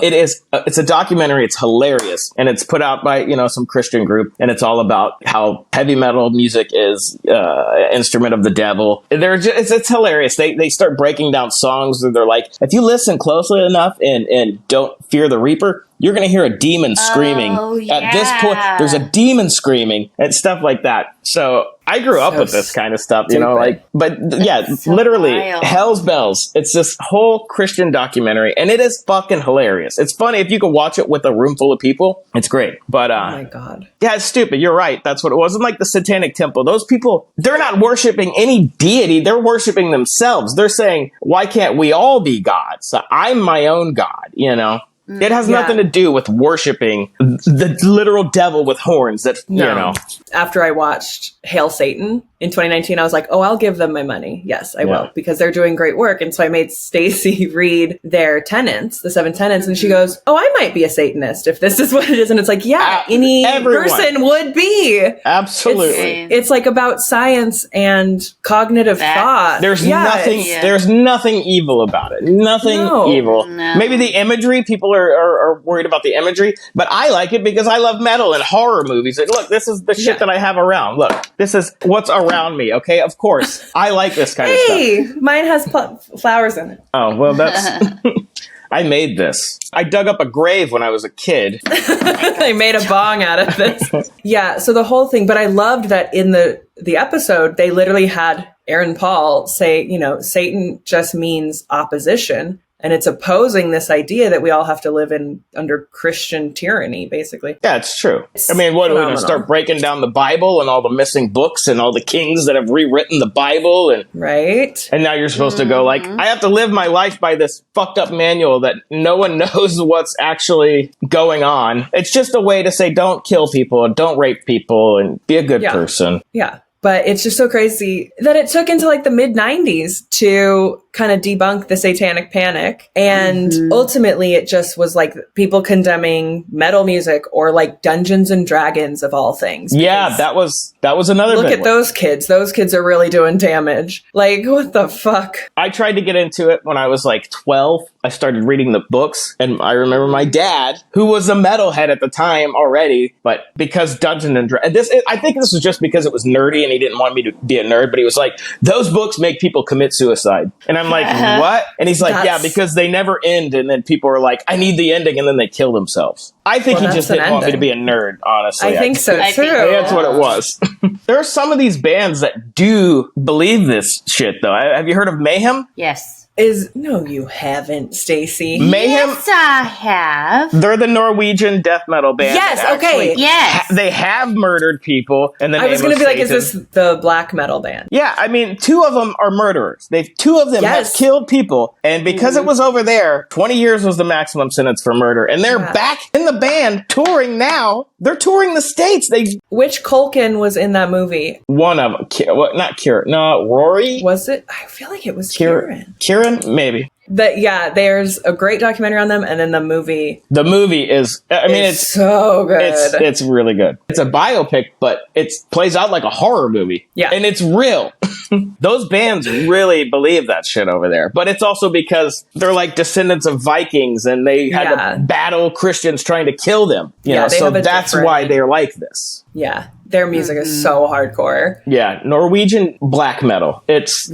S3: It's a documentary. It's hilarious, and it's put out by some Christian group, and it's all about how heavy metal music is an instrument of the devil. It's hilarious. They start breaking down songs, and they're like, if you listen closely enough and don't fear the Reaper, you're going to hear a demon screaming.
S2: Yeah.
S3: At this point, there's a demon screaming and stuff like that. So I grew up with this kind of stuff, literally
S2: wild.
S3: Hell's Bells. It's this whole Christian documentary, and it is fucking hilarious. It's funny if you can watch it with a room full of people. It's great. But,
S1: oh my God.
S3: Yeah, it's stupid. You're right. That's what it was. It wasn't like the Satanic Temple. Those people, they're not worshiping any deity. They're worshiping themselves. They're saying, why can't we all be gods? So I'm my own God, It has nothing to do with worshiping the literal devil with horns
S1: After I watched Hail Satan in 2019, I was like, oh, I'll give them my money. Yes, I will, because they're doing great work. And so I made Stacy read their tenets, the 7 tenets. And she goes, oh, I might be a Satanist if this is what it is. And it's like, everyone. Person would be.
S3: Absolutely.
S1: It's about science and cognitive thought.
S3: There's nothing evil about it. Nothing evil.
S2: No.
S3: Maybe the imagery, people are worried about the imagery, but I like it because I love metal and horror movies. And look, this is the shit that I have around. Look, this is what's around around me. Okay, of course, I like this kind of stuff.
S1: Hey, mine has flowers in it.
S3: Oh well, that's. I made this. I dug up a grave when I was a kid.
S1: They made a bong out of this. Yeah, so the whole thing, but I loved that in the episode, they literally had Aaron Paul say, Satan just means opposition. And it's opposing this idea that we all have to live under Christian tyranny, basically.
S3: Yeah, it's true. I mean, what are we going to start breaking down the Bible and all the missing books and all the kings that have rewritten the Bible?
S1: Right.
S3: And now you're supposed to go like, I have to live my life by this fucked up manual that no one knows what's actually going on. It's just a way to say, don't kill people and don't rape people and be a good person.
S1: Yeah. But it's just so crazy that it took into like the mid 90s to kind of debunk the Satanic Panic. And ultimately it just was like people condemning metal music or like Dungeons and Dragons of all things.
S3: Yeah, that was another
S1: look
S3: big
S1: at
S3: one.
S1: those kids. Those kids are really doing damage. Like, what the fuck?
S3: I tried to get into it when I was like 12. I started reading the books, and I remember my dad, who was a metalhead at the time already, but because Dungeons and Dragons, I think this was just because it was nerdy and he didn't want me to be a nerd, but he was like, those books make people commit suicide. And I'm like, what? And he's like, yeah, because they never end, and then people are like, I need the ending, and then they kill themselves. I think he just didn't want me to be a nerd, honestly.
S1: I think so, too.
S3: That's what it was. There are some of these bands that do believe this shit, though. Have you heard of Mayhem?
S2: Yes.
S1: No, you haven't, Stacey.
S3: Mayhem?
S2: Yes, I have.
S3: They're the Norwegian death metal band.
S1: Yes, okay.
S2: Yes.
S3: They have murdered people. And
S1: I was going to be like, is this the black metal band?
S3: Yeah, I mean, 2 of them are murderers. Two of them have killed people. And because it was over there, 20 years was the maximum sentence for murder. And they're back in the band touring now. They're touring the States.
S1: Which Culkin was in that movie?
S3: One of them. Not Kieran. No, Rory?
S1: Was it? I feel like it was Kieran.
S3: Kieran? Maybe.
S1: There's a great documentary on them, and then the movie.
S3: The movie is, it's
S1: so good.
S3: It's really good. It's a biopic, but it plays out like a horror movie. Yeah. And it's real. Those bands really believe that shit over there. But it's also because they're like descendants of Vikings, and they had to battle Christians trying to kill them. You know, so that's why they're like this.
S1: Yeah. Their music is so hardcore.
S3: Yeah. Norwegian black metal. It's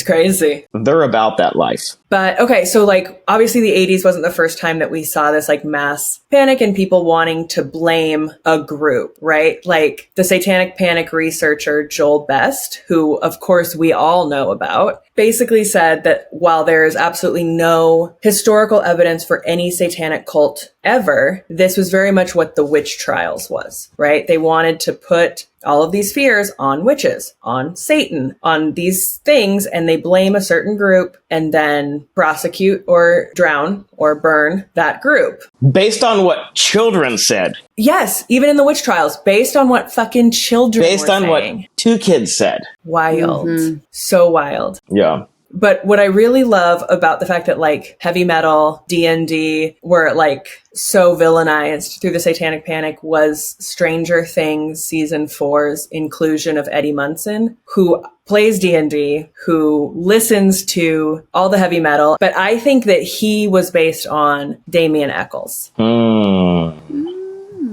S1: crazy.
S3: They're about that life.
S1: But okay, so like obviously the 80s wasn't the first time that we saw this like mass panic and people wanting to blame a group, right? Like the Satanic Panic researcher Joel Best, who of course we all know about, basically said that while there is absolutely no historical evidence for any satanic cult ever, this was very much what the witch trials was, right? They wanted to put all of these fears on witches, on Satan, on these things, and they blame a certain group and then prosecute or drown or burn that group.
S3: Based on what children said.
S1: Yes, even in the witch trials, based on what fucking children were saying.
S3: Based on what 2 kids said.
S1: Wild. So wild.
S3: Yeah.
S1: But what I really love about the fact that like heavy metal, D&D were like so villainized through the Satanic Panic was Stranger Things season 4's inclusion of Eddie Munson, who plays D&D, who listens to all the heavy metal. But I think that he was based on Damien Eccles.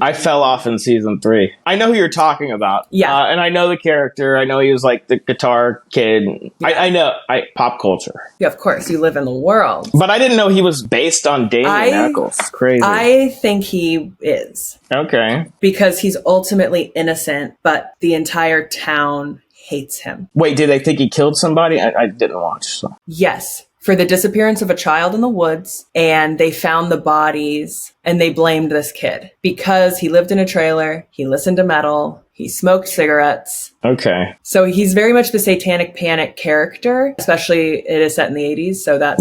S3: I fell off in season 3. I know who you're talking about.
S1: Yeah.
S3: And I know the character. I know he was like the guitar kid. Yeah. I know. Pop culture.
S1: Yeah, of course. You live in the world.
S3: But I didn't know he was based on Damien Eccles. Crazy.
S1: I think he is.
S3: Okay.
S1: Because he's ultimately innocent, but the entire town hates him.
S3: Wait, did they think he killed somebody? I didn't watch. So.
S1: Yes. For the disappearance of a child in the woods, and they found the bodies, and they blamed this kid because he lived in a trailer, he listened to metal, he smoked cigarettes.
S3: Okay.
S1: So he's very much the Satanic Panic character, especially it is set in the 80s, so that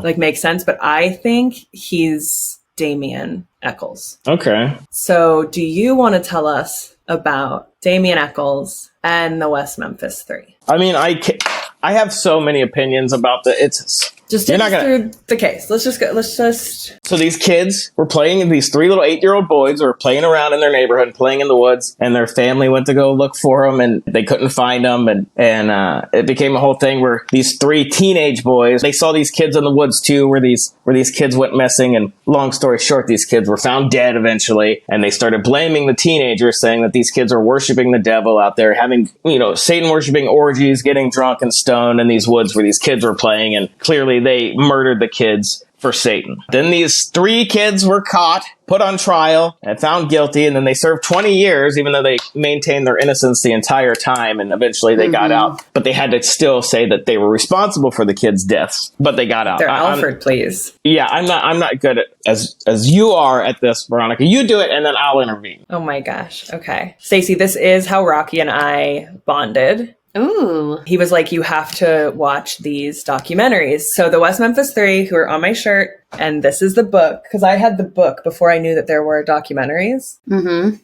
S1: like makes sense. But I think he's Damien Eccles.
S3: Okay.
S1: So do you want to tell us about Damien Eccles and the West Memphis Three?
S3: I mean, I I have so many opinions about it's
S1: Just take us through the case. Let's just.
S3: So these kids were playing, these 3 little 8-year-old boys were playing around in their neighborhood, playing in the woods, and their family went to go look for them, and they couldn't find them, and it became a whole thing where these 3 teenage boys, they saw these kids in the woods too, where these kids went missing, and long story short, these kids were found dead eventually, and they started blaming the teenagers, saying that these kids are worshiping the devil out there, having, Satan worshiping orgies, getting drunk and stoned in these woods where these kids were playing, and clearly they murdered the kids for Satan. Then these 3 kids were caught, put on trial, and found guilty, and then they served 20 years, even though they maintained their innocence the entire time, and eventually they got out. But they had to still say that they were responsible for the kids' deaths, but they got out.
S1: They're Alfred, please.
S3: Yeah, I'm not good at as you are at this, Veronica. You do it, and then I'll intervene.
S1: Oh my gosh. Okay. Stacey, this is how Rocky and I bonded.
S2: Ooh.
S1: He was like, you have to watch these documentaries. So the West Memphis Three, who are on my shirt, and this is the book, because I had the book before I knew that there were documentaries.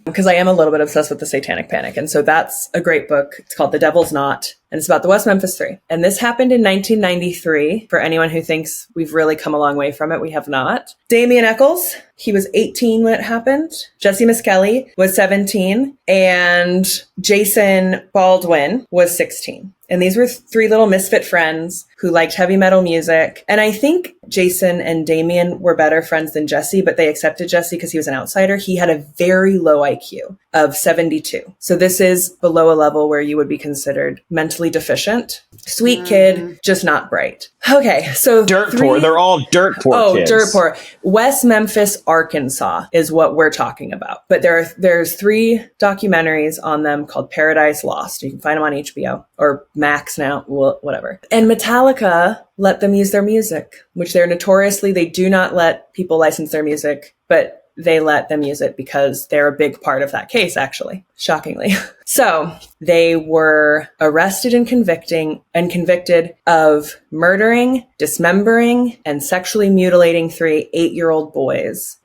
S1: Because I am a little bit obsessed with the Satanic Panic. And so that's a great book. It's called The Devil's Knot, and it's about the West Memphis Three. And this happened in 1993. For anyone who thinks we've really come a long way from it, we have not. Damien Eccles, he was 18 when it happened. Jesse Miskelly was 17. And Jason Baldwin was 16. And these were 3 little misfit friends who liked heavy metal music. And I think Jason and Damien were better friends than Jesse, but they accepted Jesse because he was an outsider. He had a very low IQ of 72. So this is below a level where you would be considered mentally deficient. Sweet kid, just not bright. Okay, so
S3: dirt poor. They're all dirt poor kids.
S1: Dirt poor. West Memphis, Arkansas is what we're talking about. But there's 3 documentaries on them called Paradise Lost. You can find them on HBO or Max now, whatever. And Metallica let them use their music, which they do not let people license their music, but they let them use it because they're a big part of that case, actually, shockingly. So they were arrested and convicted of murdering, dismembering, and sexually mutilating 3 8-year-old boys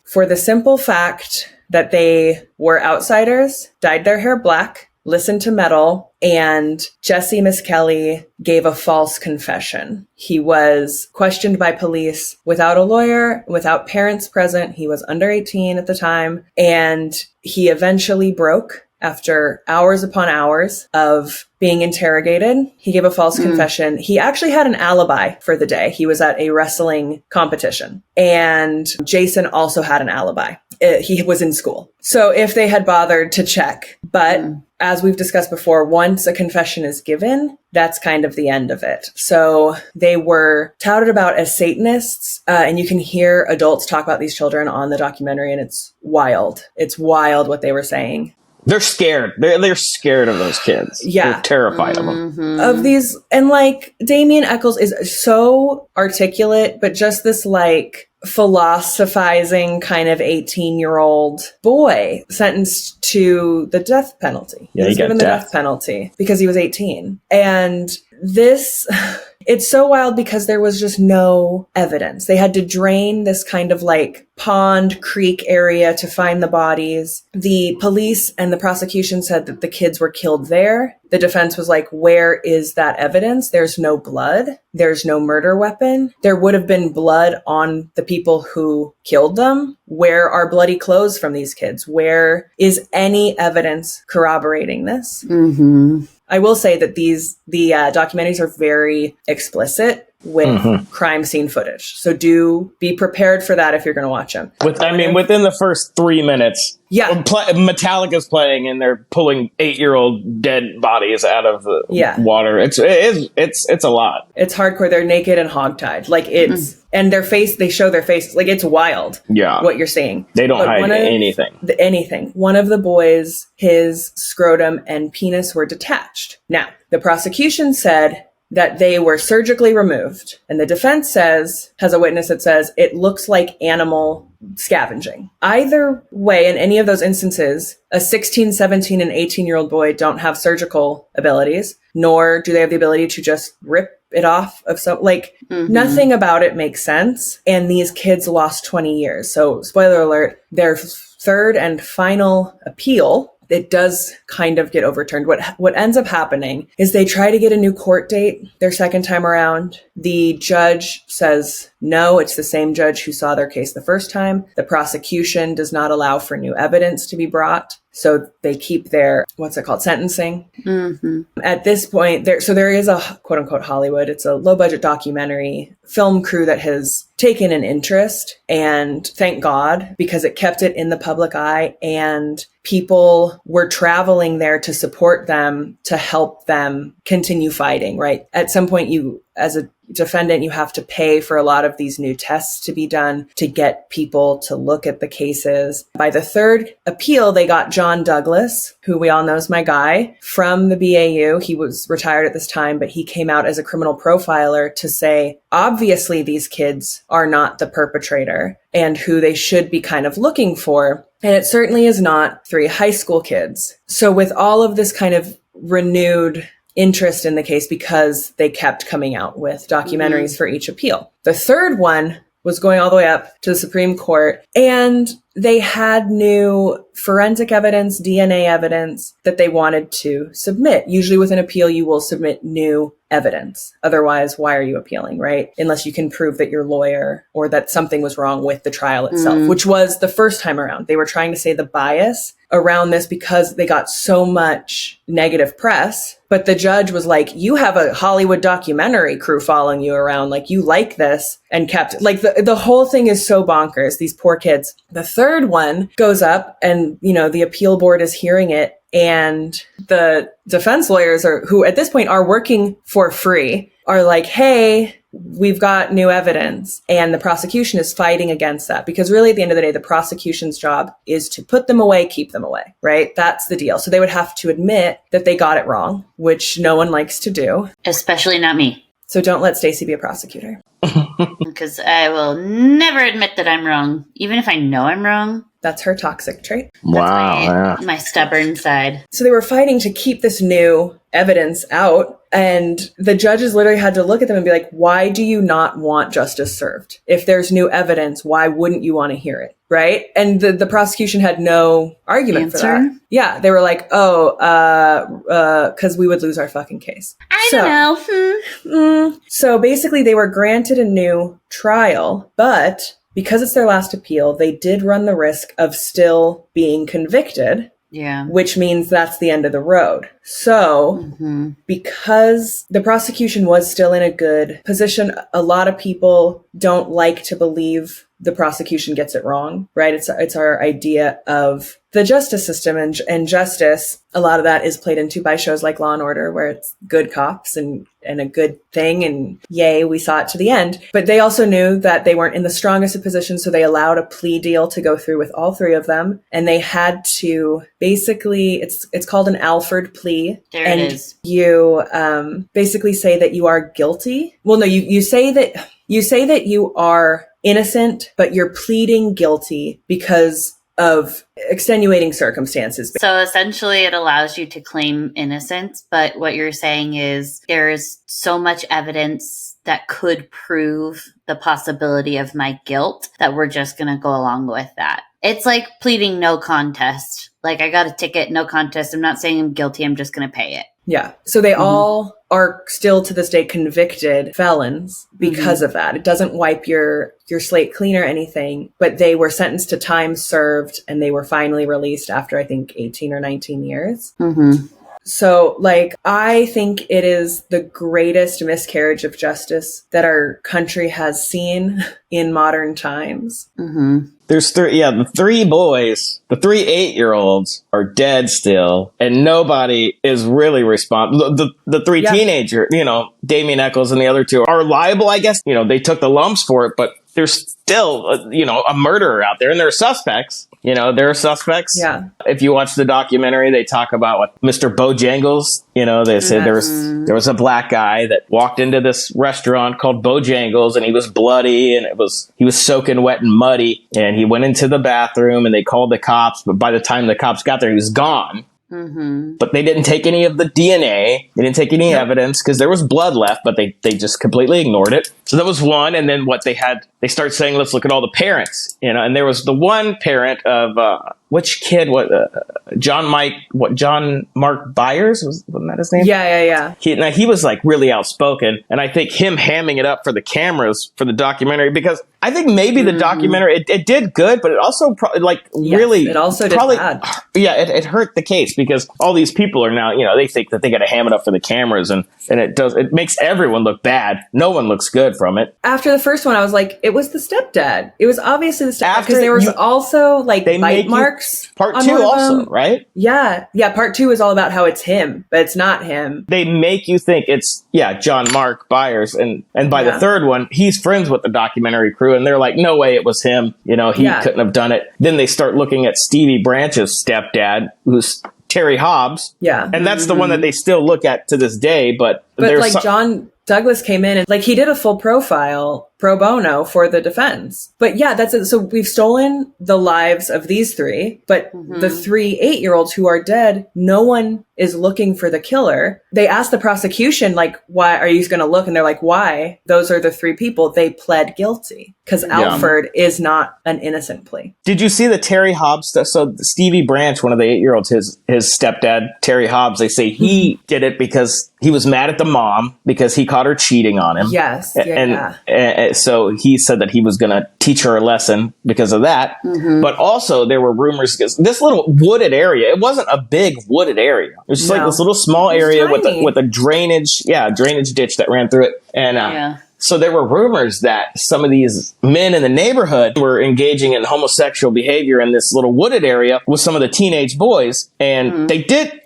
S1: for the simple fact that they were outsiders, dyed their hair black, listened to metal, and Jesse Miskelly gave a false confession. He was questioned by police without a lawyer, without parents present. He was under 18 at the time, and he eventually broke after hours upon hours of being interrogated. He gave a false confession. He actually had an alibi for the day. He was at a wrestling competition, and Jason also had an alibi. He was in school. So if they had bothered to check, but as we've discussed before, once a confession is given, that's kind of the end of it. So they were touted about as Satanists, and you can hear adults talk about these children on the documentary, and it's wild. It's wild what they were saying.
S3: They're scared. They're scared of those kids.
S1: Yeah.
S3: They're terrified of them.
S1: Of these, and like Damien Eccles is so articulate, but just this like philosophizing kind of 18-year-old boy sentenced to the death penalty.
S3: Yeah,
S1: he was given the death penalty because he was 18. And this, it's so wild because there was just no evidence. They had to drain this kind of like pond creek area to find the bodies. The police and the prosecution said that the kids were killed there. The defense was like, where is that evidence? There's no blood. There's no murder weapon. There would have been blood on the people who killed them. Where are bloody clothes from these kids? Where is any evidence corroborating this? I will say that the documentaries are very explicit with crime scene footage. So do be prepared for that if you're going to watch them.
S3: Within the first 3 minutes, Metallica's playing and they're pulling 8-year-old dead bodies out of the water. It's a lot. It's
S1: hardcore. They're naked and hogtied. Like it's and they show their faces. Like it's wild. Yeah, what you're seeing.
S3: They don't hide anything.
S1: Anything. One of the boys, his scrotum and penis were detached. Now, the prosecution said that they were surgically removed. And the defense has a witness that says it looks like animal scavenging. Either way, in any of those instances, a 16, 17, and 18-year-old boy don't have surgical abilities, nor do they have the ability to just rip it off of nothing about it makes sense. And these kids lost 20 years. So spoiler alert, their third and final appeal it does kind of get overturned. What ends up happening is they try to get a new court date their second time around. The judge says, no, it's the same judge who saw their case the first time. The prosecution does not allow for new evidence to be brought. So they keep their, sentencing. Mm-hmm. At this point, there is a quote unquote Hollywood. It's a low budget documentary film crew that has taken an interest, and thank God, because it kept it in the public eye, and people were traveling there to support them, to help them continue fighting, right? At some point, you, as a defendant, you have to pay for a lot of these new tests to be done to get people to look at the cases. By the third appeal, they got John Douglas, who we all know is my guy, from the BAU. He was retired at this time, but he came out as a criminal profiler to say, obviously, these kids are not the perpetrator and who they should be kind of looking for. And it certainly is not 3 high school kids. So with all of this kind of renewed interest in the case, because they kept coming out with documentaries for each appeal, the third one was going all the way up to the Supreme Court, and they had new forensic evidence, DNA evidence that they wanted to submit. Usually with an appeal, you will submit new evidence. Otherwise, why are you appealing, right? Unless you can prove that your lawyer or that something was wrong with the trial itself, which was the first time around. They were trying to say the bias around this because they got so much negative press. But the judge was like, you have a Hollywood documentary crew following you around. Like, you like this, and kept, like, the whole thing is so bonkers. These poor kids. The third one goes up, and, the appeal board is hearing it. And the defense lawyers who at this point are working for free are like, hey, we've got new evidence. And the prosecution is fighting against that, because really at the end of the day, the prosecution's job is to put them away, keep them away, right? That's the deal. So they would have to admit that they got it wrong, which no one likes to do.
S2: Especially not me.
S1: So don't let Stacey be a prosecutor.
S2: Because I will never admit that I'm wrong, even if I know I'm wrong.
S1: That's her toxic trait.
S3: Wow.
S2: My stubborn side.
S1: So they were fighting to keep this new evidence out. And the judges literally had to look at them and be like, why do you not want justice served? If there's new evidence, why wouldn't you want to hear it? Right? And the prosecution had no argument for that. Yeah. They were like, because we would lose our fucking case.
S2: I don't know.
S1: So basically they were granted a new trial, but because it's their last appeal, they did run the risk of still being convicted.
S2: Yeah.
S1: Which means that's the end of the road. So because the prosecution was still in a good position, a lot of people don't like to believe the prosecution gets it wrong, right? It's our idea of the justice system, and justice. A lot of that is played into by shows like Law and Order, where it's good cops and a good thing, and yay, we saw it to the end. But they also knew that they weren't in the strongest of positions, so they allowed a plea deal to go through with all 3 of them, and they had to basically, it's called an Alford plea.
S2: There it is.
S1: You basically say that you are guilty. Well, no, you say that you are innocent, but you're pleading guilty because of extenuating circumstances.
S2: So essentially it allows you to claim innocence, but what you're saying is there is so much evidence that could prove the possibility of my guilt that we're just going to go along with that. It's like pleading no contest. Like, I got a ticket, no contest. I'm not saying I'm guilty. I'm just going to pay it.
S1: Yeah. So they all are still to this day convicted felons because of that. It doesn't wipe your slate clean or anything, but they were sentenced to time served, and they were finally released after, I think, 18 or 19 years. So, I think it is the greatest miscarriage of justice that our country has seen in modern times.
S3: There's the 3 boys, the 3 8-year-olds are dead still, and nobody is really responsible. The 3 teenagers, Damien Eccles and the other 2 are liable, I guess. They took the lumps for it, but there's still, a murderer out there, and there are suspects. There are suspects.
S1: Yeah.
S3: If you watch the documentary, they talk about what Mr. Bojangles. They said there was a black guy that walked into this restaurant called Bojangles, and he was bloody, and he was soaking wet and muddy, and he went into the bathroom, and they called the cops. But by the time the cops got there, he was gone. But they didn't take any of the DNA. They didn't take any evidence because there was blood left, but they just completely ignored it. So that was one. And then they start saying, let's look at all the parents, and there was the one parent of, which kid, John Mark Byers, wasn't that his name?
S1: Yeah.
S3: He was like really outspoken. And I think him hamming it up for the cameras for the documentary, because I think maybe the documentary, it did good, but it also really,
S1: it also did bad.
S3: Yeah, it hurt the case, because all these people are now, they think that they got to ham it up for the cameras, and it makes everyone look bad. No one looks good from it.
S1: After the first one, I was like, it was the stepdad. It was obviously the stepdad, because there was also like bite marks.
S3: Part 2 also, right?
S1: Yeah. Part 2 is all about how it's him, but it's not him.
S3: They make you think it's John Mark Byers, and by the third one, he's friends with the documentary crew, and they're like, no way, it was him. He couldn't have done it. Then they start looking at Stevie Branch's stepdad, who's Terry Hobbs.
S1: Yeah.
S3: And that's the one that they still look at to this day. But there's
S1: John Douglas came in and he did a full profile pro bono for the defense. But yeah, that's it. So we've stolen the lives of these 3, but the 3 8-year-olds who are dead, no one is looking for the killer. They asked the prosecution, why are you going to look? And they're like, why? Those are the 3 people. They pled guilty because Alfred is not an innocent plea.
S3: Did you see the Terry Hobbs stuff? So Stevie Branch, one of the 8-year-olds, his stepdad, Terry Hobbs, they say he did it because he was mad at the mom because he caught her cheating on him.
S1: Yes.
S3: And so he said that he was going to teach her a lesson because of that. But also there were rumors, because this little wooded area, it wasn't a big wooded area. It was just like this little small area with a drainage ditch that ran through it. And so there were rumors that some of these men in the neighborhood were engaging in homosexual behavior in this little wooded area with some of the teenage boys. And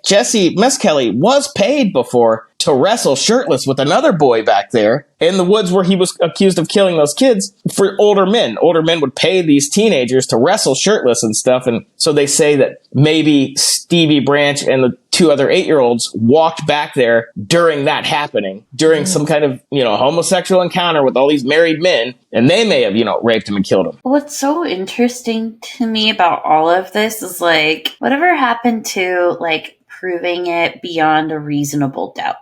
S3: Jesse Meskelly was paid before to wrestle shirtless with another boy back there in the woods where he was accused of killing those kids for older men. Older men would pay these teenagers to wrestle shirtless and stuff. And so they say that maybe Stevie Branch and the 2 other 8-year-olds walked back there during that happening, during some kind of, homosexual encounter with all these married men. And they may have, raped him and killed him.
S2: What's so interesting to me about all of this is whatever happened to proving it beyond a reasonable doubt.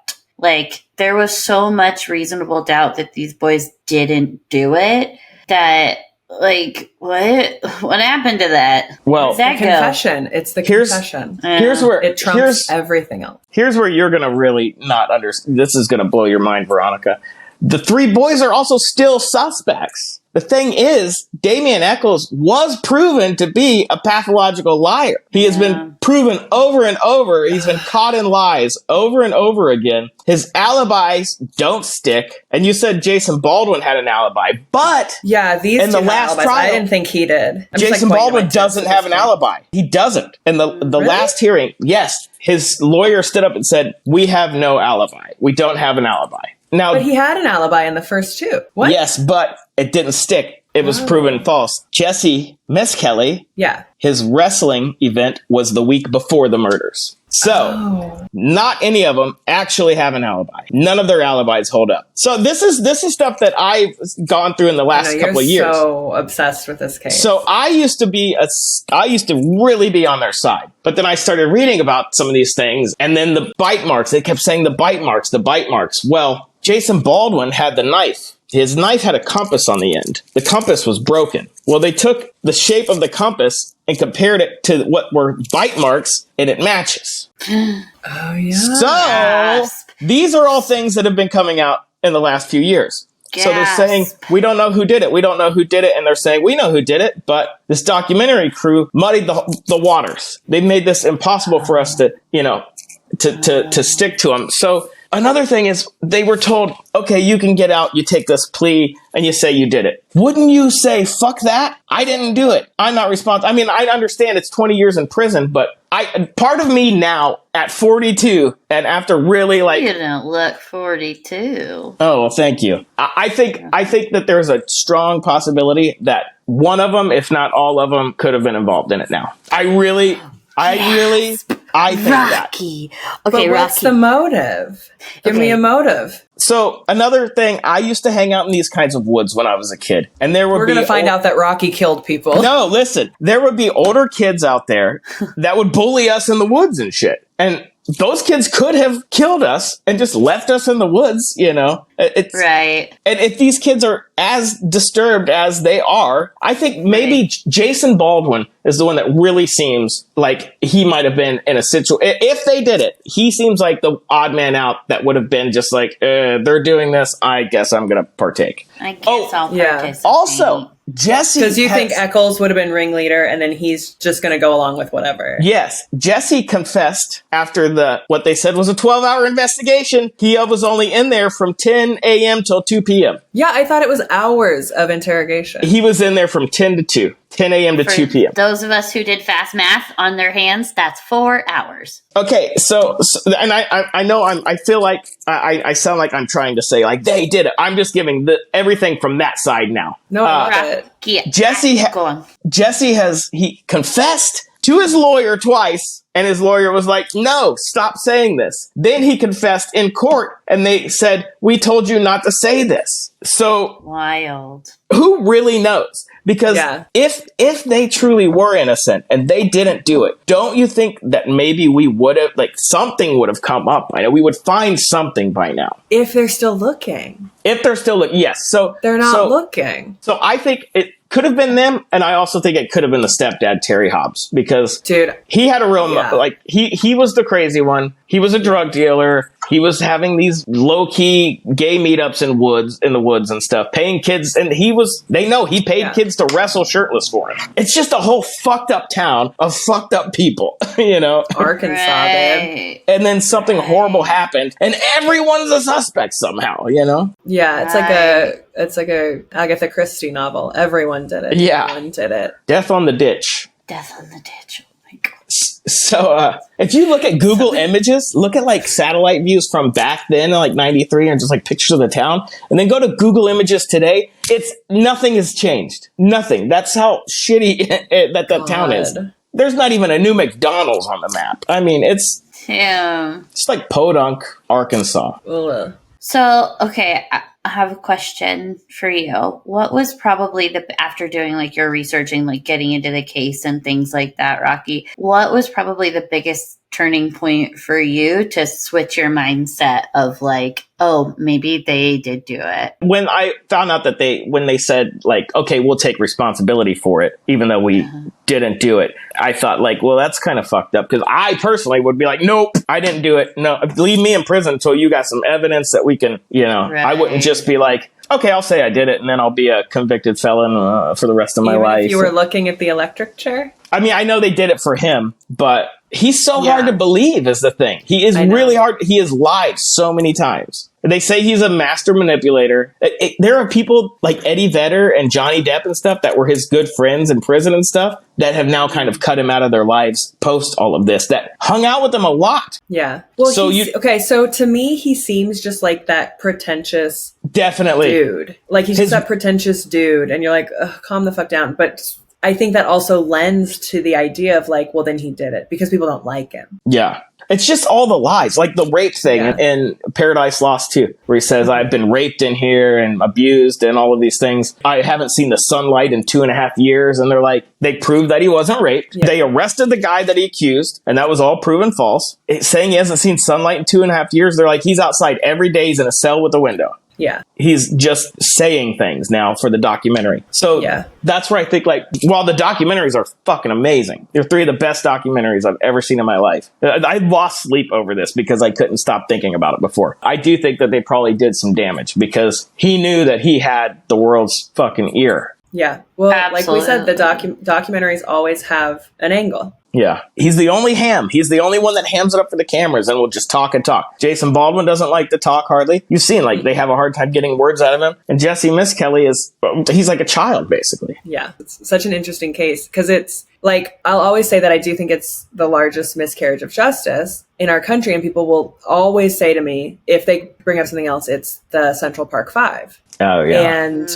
S2: There was so much reasonable doubt that these boys didn't do it that, what happened to that?
S1: Well, the confession. It's the confession.
S3: Here's where
S1: it trumps everything else.
S3: Here's where you're going to really not understand. This is going to blow your mind, Veronica. The 3 boys are also still suspects. The thing is, Damien Eccles was proven to be a pathological liar. He has been proven over and over. He's been caught in lies over and over again. His alibis don't stick. And you said Jason Baldwin had an alibi, but
S1: these in the last trial, I didn't think he did.
S3: Jason Baldwin doesn't have an alibi. He doesn't. In the last hearing, yes, his lawyer stood up and said, "We have no alibi. We don't have an alibi." Now,
S1: but he had an alibi in the first 2. What?
S3: Yes, but it didn't stick. It was proven false. Jesse Meskelly, his wrestling event was the week before the murders. So, not any of them actually have an alibi. None of their alibis hold up. So this is stuff that I've gone through in the last couple of years.
S1: You're so obsessed with this case.
S3: So I used to really be on their side. But then I started reading about some of these things, and then the bite marks. They kept saying the bite marks. Well, Jason Baldwin had the knife. His knife had a compass on the end. The compass was broken. Well, they took the shape of the compass and compared it to what were bite marks, and it matches.
S1: Oh, yeah.
S3: So, these are all things that have been coming out in the last few years. So they're saying, we don't know who did it. We don't know who did it. And they're saying, we know who did it. But this documentary crew muddied the waters. They made this impossible for us to, to stick to them. So another thing is they were told, okay, you can get out. You take this plea and you say you did it. Wouldn't you say, fuck that? I didn't do it. I'm not responsible. I mean, I understand it's 20 years in prison, but part of me now at 42 and after really
S2: You don't look 42.
S3: Oh, well, thank you. I think that there's a strong possibility that one of them, if not all of them, could have been involved in it now. I think
S2: Rocky.
S3: that.
S2: Okay,
S1: but what's the motive? Give me a motive.
S3: So another thing, I used to hang out in these kinds of woods when I was a kid, and we're
S1: going to find out that Rocky killed people.
S3: No, listen, there would be older kids out there that would bully us in the woods and shit. And those kids could have killed us and just left us in the woods, you know? It's
S2: right.
S3: And if these kids are as disturbed as they are, I think maybe Jason Baldwin is the one that really seems like he might have been in a situation. If they did it, he seems like the odd man out that would have been just like, they're doing this, I guess I'm going to partake.
S2: I guess I'll participate.
S3: Also, Jesse,
S1: because you think Eccles would have been ringleader, and then he's just going to go along with whatever.
S3: Yes, Jesse confessed after what they said was a 12-hour investigation. He was only in there from 10 a.m. till 2 p.m.
S1: Yeah, I thought it was hours of interrogation.
S3: He was in there from 10 to 2. 10 a.m. to 2 p.m.
S2: Those of us who did fast math on their hands, that's 4 hours.
S3: Okay, so and I know I feel like I sound like I'm trying to say like they did it. I'm just giving everything from that side now.
S1: No, I love it.
S2: Yeah.
S3: Jesse he confessed to his lawyer twice. And his lawyer was like, no, stop saying this. Then he confessed in court and they said, we told you not to say this. So
S2: wild.
S3: Who really knows? Because if they truly were innocent and they didn't do it, don't you think that maybe we would have, like, something would have come up by now? We would find something by now.
S1: If they're still looking.
S3: If they're still looking, yes. So
S1: they're not looking.
S3: So I think it could have been them, and I also think it could have been the stepdad, Terry Hobbs, because he had a real like he was the crazy one. He was a drug dealer. He was having these low key gay meetups in the woods and stuff, paying kids, and he paid kids to wrestle shirtless for him. It's just a whole fucked up town of fucked up people, you know,
S1: Arkansas, babe.
S3: And then something horrible happened, and everyone's a suspect somehow, you know.
S1: Yeah, it's like a Agatha Christie novel. Everyone did it.
S3: Yeah,
S1: everyone did it.
S3: Death on the Ditch.
S2: Death on the Ditch. Oh my God.
S3: So if you look at Google Images, look at like satellite views from back then, like 93, and just like pictures of the town, and then go to Google Images today. Nothing has changed. Nothing. That's how shitty that town is. There's not even a new McDonald's on the map. I mean, it's like Podunk, Arkansas.
S1: Ugh.
S2: So, okay, I have a question for you. What was probably after doing like your research and like getting into the case and things like that, Rocky, what was probably the biggest turning point for you to switch your mindset of like, oh, maybe they did do it? When
S3: I found out that when they said like, okay, we'll take responsibility for it, even though we didn't do it, I thought like, well, that's kind of fucked up, because I personally would be like, nope, I didn't do it. No, leave me in prison until you got some evidence that we can, you know, I wouldn't just be like, okay, I'll say I did it, and then I'll be a convicted felon for the rest of my life.
S1: If you were looking at the electric chair?
S3: I mean, I know they did it for him, but he's so hard to believe is the thing. He is really hard. He has lied so many times. They say he's a master manipulator. There are people like Eddie Vedder and Johnny Depp and stuff that were his good friends in prison and stuff that have now kind of cut him out of their lives post all of this, that hung out with him a lot.
S1: Yeah. Well, so to me, he seems just like that pretentious dude. Like he's just that pretentious dude. And you're like, calm the fuck down. But I think that also lends to the idea of like, well, then he did it because people don't like him. Yeah.
S3: It's just all the lies, like the rape thing in Paradise Lost 2, where he says, I've been raped in here and abused and all of these things. I haven't seen the sunlight in 2.5 years. And they're like, they proved that he wasn't raped. Yeah. They arrested the guy that he accused, and that was all proven false. Saying he hasn't seen sunlight in 2.5 years, they're like, he's outside every day. He's in a cell with a window.
S1: Yeah.
S3: He's just saying things now for the documentary. So that's where I think, like, while the documentaries are fucking amazing, they're 3 of the best documentaries I've ever seen in my life. I lost sleep over this because I couldn't stop thinking about it before. I do think that they probably did some damage because he knew that he had the world's fucking ear.
S1: Yeah. Well, Absolutely. Like we said, the documentaries always have an angle.
S3: Yeah. He's the only ham. He's the only one that hams it up for the cameras and will just talk and talk. Jason Baldwin doesn't like to talk hardly. You've seen, like, they have a hard time getting words out of him. And Jesse Misskelley he's like a child, basically.
S1: Yeah. It's such an interesting case because it's, like, I'll always say that I do think it's the largest miscarriage of justice in our country. And people will always say to me, if they bring up something else, it's the Central Park 5.
S3: Oh, yeah.
S1: And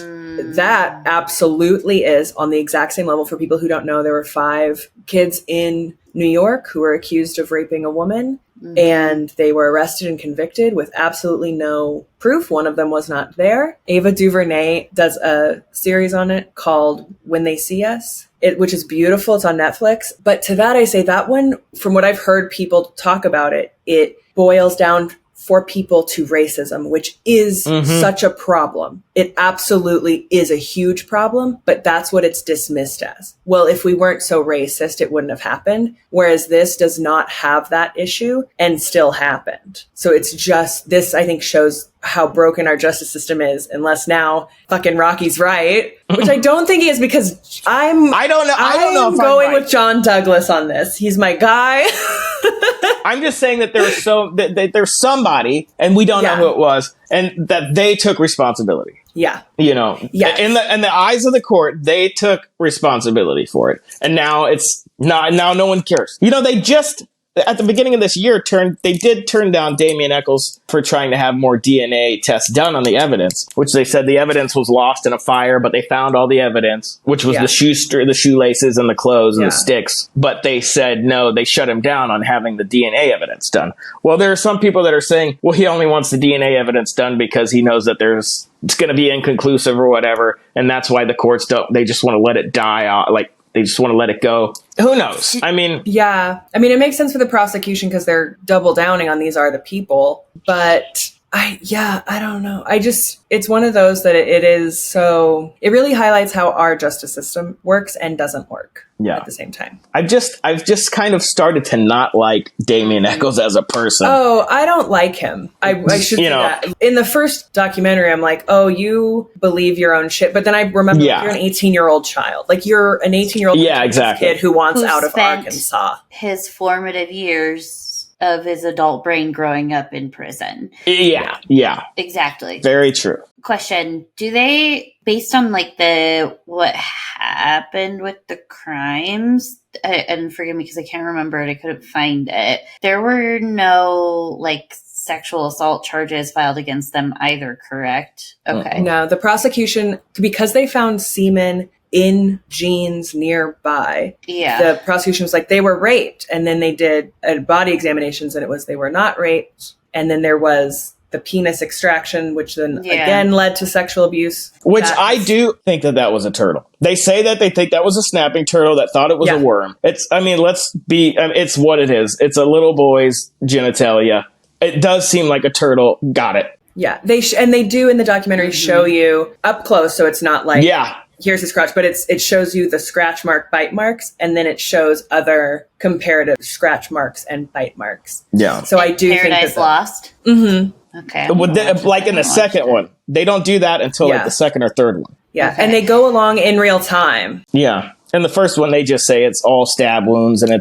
S1: that absolutely is on the exact same level. For people who don't know, there were 5 kids in New York who were accused of raping a woman. and they were arrested and convicted with absolutely no proof. One of them was not there. Ava DuVernay does a series on it called When They See Us, which is beautiful. It's on Netflix. But to that, I say that one, from what I've heard people talk about it, it boils down for people to racism, which is such a problem. It absolutely is a huge problem, but that's what it's dismissed as. Well, if we weren't so racist, it wouldn't have happened. Whereas this does not have that issue and still happened. So it's just, this I think shows how broken our justice system is, unless now fucking Rocky's right, which I don't think he is, because I don't know if going with John Douglas on this. He's my guy.
S3: I'm just saying that there's somebody, and we don't know who it was, and that they took responsibility.
S1: Yeah.
S3: You know, in the eyes of the court, they took responsibility for it. And now now no one cares. You know, they just, at the beginning of this year, they did turn down Damien Eccles for trying to have more DNA tests done on the evidence, which they said the evidence was lost in a fire, but they found all the evidence, which was the shoelaces and the clothes and the sticks. But they said no, they shut him down on having the DNA evidence done. Well, there are some people that are saying, well, he only wants the DNA evidence done because he knows that it's going to be inconclusive or whatever, and that's why the courts they just want to let it die out, they just want to let it go. Who knows? I mean... Yeah.
S1: I mean, it makes sense for the prosecution because they're double downing on these are the people. But I don't know. It's one of those that it is so... It really highlights how our justice system works and doesn't work at the same time.
S3: I've just kind of started to not like Damien Eccles as a person.
S1: Oh, I don't like him. I should say that. In the first documentary, I'm like, oh, you believe your own shit. But then I remember you're an 18-year-old child. Like, you're an 18-year-old kid who wants out of Arkansas.
S2: His formative years of his adult brain growing up in prison.
S3: Yeah.
S2: Exactly.
S3: Very true.
S2: Question, do they, based on what happened with the crimes, and forgive me because I can't remember it, I couldn't find it, there were no sexual assault charges filed against them either, correct? Okay.
S1: No, the prosecution, because they found semen in jeans nearby, the prosecution was like, they were raped. And then they did body examinations and it was, they were not raped. And then there was the penis extraction, which then again led to sexual abuse.
S3: Which I do think that was a turtle. They say that they think that was a snapping turtle that thought it was a worm. It's what it is. It's a little boy's genitalia. It does seem like a turtle. Got it.
S1: Yeah. They do in the documentary show you up close. So it's not like, here's his crotch, but it shows you the scratch mark, bite marks, and then it shows other comparative scratch marks and bite marks. Yeah. So I do
S2: Paradise
S1: think
S2: Lost.
S1: Mm-hmm.
S2: Okay.
S3: In the second one, they don't do that until the second or third one.
S1: Yeah, and they go along in real time.
S3: Yeah. In the first one, they just say it's all stab wounds and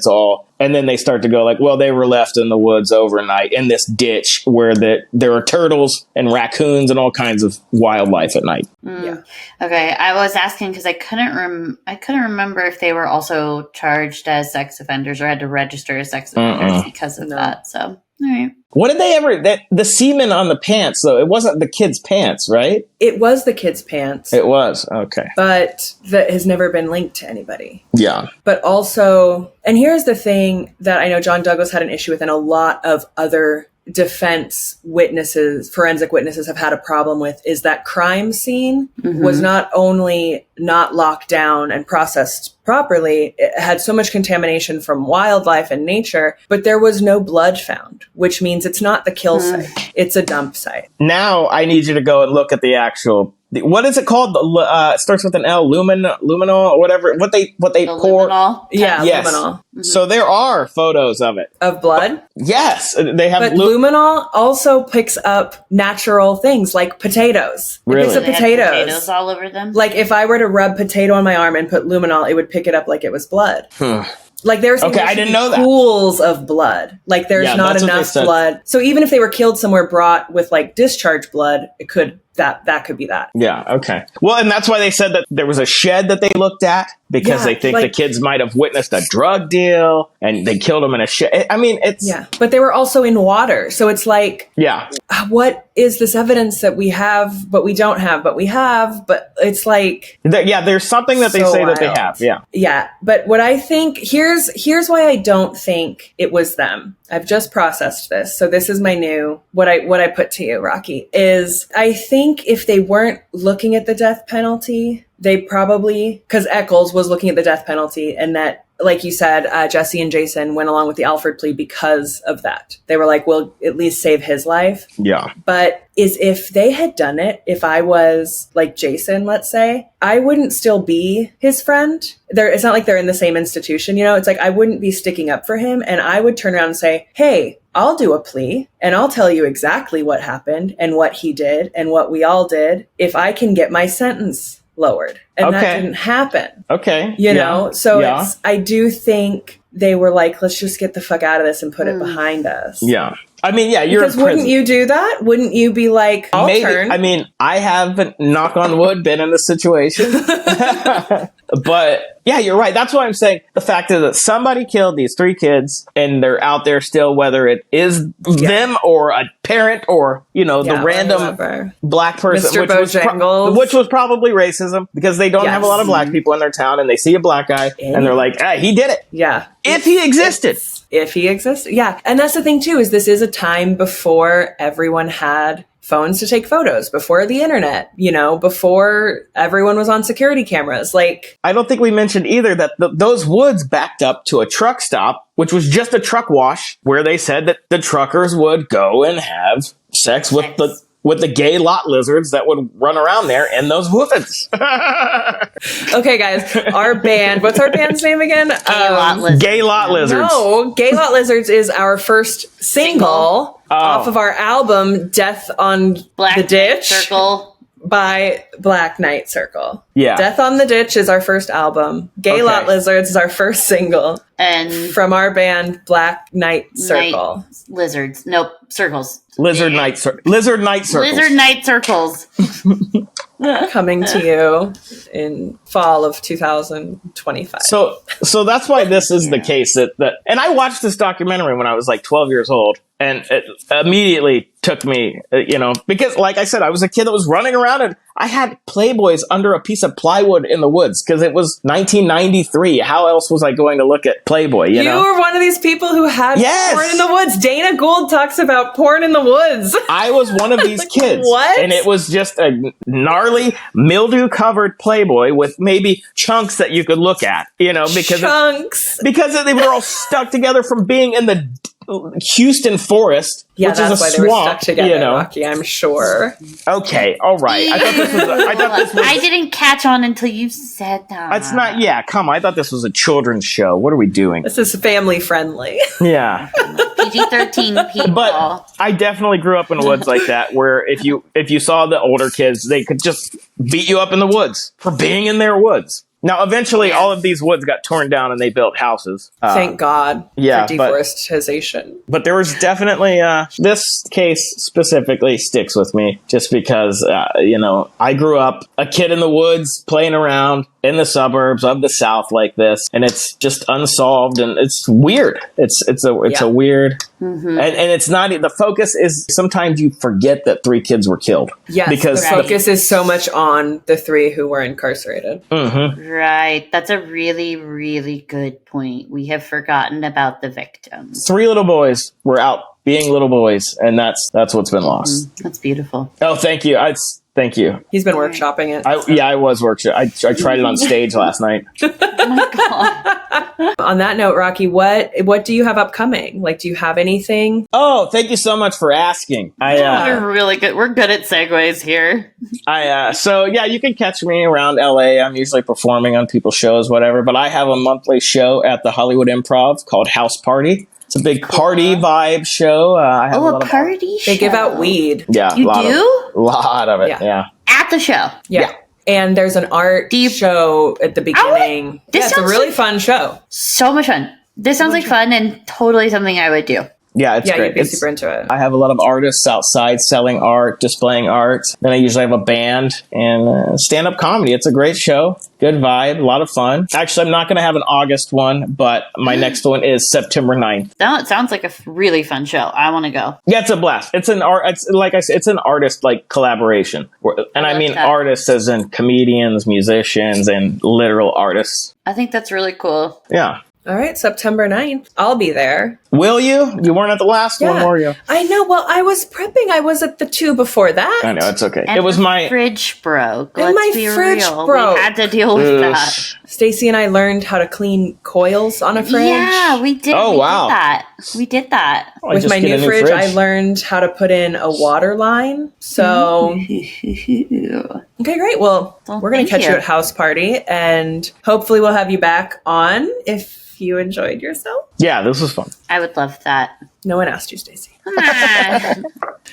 S3: then they start to go well, they were left in the woods overnight in this ditch where there are turtles and raccoons and all kinds of wildlife at night.
S1: Yeah.
S2: Okay. I was asking because I couldn't remember if they were also charged as sex offenders or had to register as sex offenders because of that. So, all right.
S3: What did they ever... the semen on the pants, though, it wasn't the kid's pants, right?
S1: It was the kid's pants.
S3: It was, okay.
S1: But that has never been linked to anybody.
S3: Yeah.
S1: But also... And here's the thing that I know John Douglas had an issue with, and a lot of other defense witnesses, forensic witnesses have had a problem with, is that crime scene was not only not locked down and processed properly, it had so much contamination from wildlife and nature, but there was no blood found, which means it's not the kill site, it's a dump site.
S3: Now I need you to go and look at the actual... What is it called? It starts with an L, luminol, or whatever. What they pour?
S2: Luminol?
S1: Yeah,
S3: yes.
S1: luminol.
S3: So there are photos of it.
S1: Of blood?
S3: Yes, they have.
S1: But luminol also picks up natural things like potatoes.
S3: Really?
S1: It picks up
S2: They have
S1: potatoes
S2: all over them.
S1: Like if I were to rub potato on my arm and put luminol, it would pick it up like it was blood. Like there's
S3: I didn't know that.
S1: Pools of blood. Like there's not enough blood. So even if they were killed somewhere brought with discharge blood, it could that could be that.
S3: Yeah, okay. Well, and that's why they said that there was a shed that they looked at because they think the kids might have witnessed a drug deal and they killed them in a shed. I mean, it's...
S1: Yeah, but they were also in water. So it's like...
S3: Yeah.
S1: What is this evidence that we have, but we don't have, but we have, but it's like...
S3: there's something that they say wild. That they have, yeah.
S1: Yeah, but what I think... Here's why I don't think it was them. I've just processed this. So this is my new, what I put to you, Rocky, is I think if they weren't looking at the death penalty, they probably, because Eccles was looking at the death penalty, and that, like you said, Jesse and Jason went along with the Alfred plea because of that. They were like, we'll at least save his life.
S3: Yeah.
S1: But if they had done it, if I was like Jason, let's say, I wouldn't still be his friend. It's not like they're in the same institution, It's like I wouldn't be sticking up for him, and I would turn around and say, hey, I'll do a plea and I'll tell you exactly what happened and what he did and what we all did if I can get my sentence lowered. And that didn't happen.
S3: Okay.
S1: You know? So I do think they were like, let's just get the fuck out of this and put it behind us.
S3: Yeah. I mean, yeah, you're
S1: because wouldn't you do that? Wouldn't you be like, I'll turn?
S3: I mean, I haven't, knock on wood, been in this situation. But yeah, you're right. That's why I'm saying the fact is that somebody killed these 3 kids and they're out there still, whether it is them or a parent or, the random black person, which was probably racism because they don't have a lot of black people in their town and they see a black guy and they're like, hey, he did it.
S1: Yeah.
S3: If he existed.
S1: If he existed. Yeah. And that's the thing too, is this is a time before everyone had phones to take photos, before the internet, before everyone was on security cameras. Like,
S3: I don't think we mentioned either that those woods backed up to a truck stop, which was just a truck wash, where they said that the truckers would go and have sex with the gay lot lizards that would run around there in those woods.
S1: Okay, guys, our band, what's our band's name again?
S3: Gay Lot Lizards.
S1: No, Gay Lot Lizards is our first single off of our album, Death on
S2: Black
S1: the Ditch.
S2: Circle.
S1: By Black Knight Circle.
S3: Yeah.
S1: Death on the Ditch is our first album. Gay Lot Lizards is our first single.
S2: And
S1: from our band, Black Knight Circle.
S2: Lizards. Nope. Circles.
S3: Lizard Night Circles.
S2: Lizard Night Circles.
S1: Coming to you in fall of 2025.
S3: So that's why this is the case that and I watched this documentary when I was like 12 years old, and it immediately took me, because like I said, I was a kid that was running around and I had Playboys under a piece of plywood in the woods because it was 1993. How else was I going to look at Playboy? You know?
S1: were one of these people who had porn in the woods. Dana Gould talks about porn in the woods.
S3: I was one of these kids.
S1: What?
S3: And it was just a gnarly, mildew-covered Playboy with maybe chunks that you could look at, because they were all stuck together from being in the Houston forest,
S1: which
S3: is a
S1: why
S3: swamp,
S1: they were stuck together, Rocky, I'm sure.
S3: Okay, all right. I thought this was
S2: I didn't catch on until you said that.
S3: It's not. Yeah, come on. I thought this was a children's show. What are we doing?
S1: This is family friendly.
S3: Yeah.
S2: PG-13 people.
S3: But I definitely grew up in woods like that, where if you saw the older kids, they could just beat you up in the woods for being in their woods. Now, eventually, all of these woods got torn down and they built houses.
S1: Thank God for deforestation.
S3: But there was definitely, this case specifically sticks with me just because, I grew up a kid in the woods playing around in the suburbs of the South like this, and it's just unsolved and it's weird. It's a weird, and it's not, the focus is sometimes you forget that 3 kids were killed.
S1: Yes, because the focus is so much on the 3 who were incarcerated.
S3: Mm-hmm.
S2: Right. That's a really, really good point. We have forgotten about the victims.
S3: 3 little boys were out being little boys, and that's what's been lost.
S2: That's beautiful.
S3: Oh, thank you. Thank you.
S1: He's been workshopping it.
S3: I was workshopping. I tried it on stage last night.
S2: Oh my God.
S1: On that note, Rocky, what do you have upcoming? Like, do you have anything?
S3: Oh, thank you so much for asking.
S2: We're really good. We're good at segues here.
S3: You can catch me around LA. I'm usually performing on people's shows, whatever. But I have a monthly show at the Hollywood Improv called House Party. It's a big party vibe show. I have
S2: a party show.
S1: They give out weed.
S3: Yeah.
S2: You do?
S3: A lot of it, yeah.
S2: At the show?
S1: Yeah. And there's an art show at the beginning. It's a really fun show.
S2: So much fun. This sounds like fun and totally something I would do.
S3: Yeah, it's great.
S1: You'd be super into it.
S3: I have a lot of artists outside selling art, displaying art. Then I usually have a band and stand-up comedy. It's a great show. Good vibe. A lot of fun. Actually, I'm not going to have an August one, but my next one is September 9th.
S2: That sounds like a really fun show. I want to go.
S3: Yeah, it's a blast. It's an art. It's like I said, it's an artist collaboration. And I mean artists as in comedians, musicians, and literal artists.
S2: I think that's really cool.
S3: Yeah.
S1: All right, September 9th. I'll be there.
S3: Will you? You weren't at the last one, were you?
S1: I know. Well, I was prepping. I was at the 2 before that.
S3: I know, it's okay.
S2: And
S3: it was my
S2: fridge broke.
S1: And
S2: Let's
S1: my
S2: be
S1: fridge
S2: real.
S1: broke.
S2: We had to deal with that.
S1: Stacey and I learned how to clean coils on a fridge.
S2: Yeah, we did.
S3: Oh,
S2: we
S3: wow.
S2: did that. We did that.
S3: Oh, I
S1: With
S3: just
S1: my
S3: get a
S1: new fridge, I learned how to put in a water line. So, okay, great. Well, we're going to catch you at House Party, and hopefully we'll have you back on if you enjoyed yourself.
S3: Yeah, this was fun.
S2: I would love that.
S1: No one asked you, Stacey.
S2: Come on.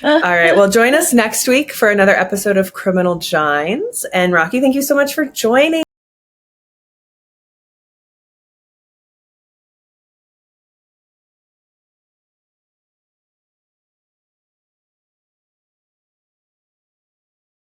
S1: All right. Well, join us next week for another episode of Criminal Gines. And Rocky, thank you so much for joining.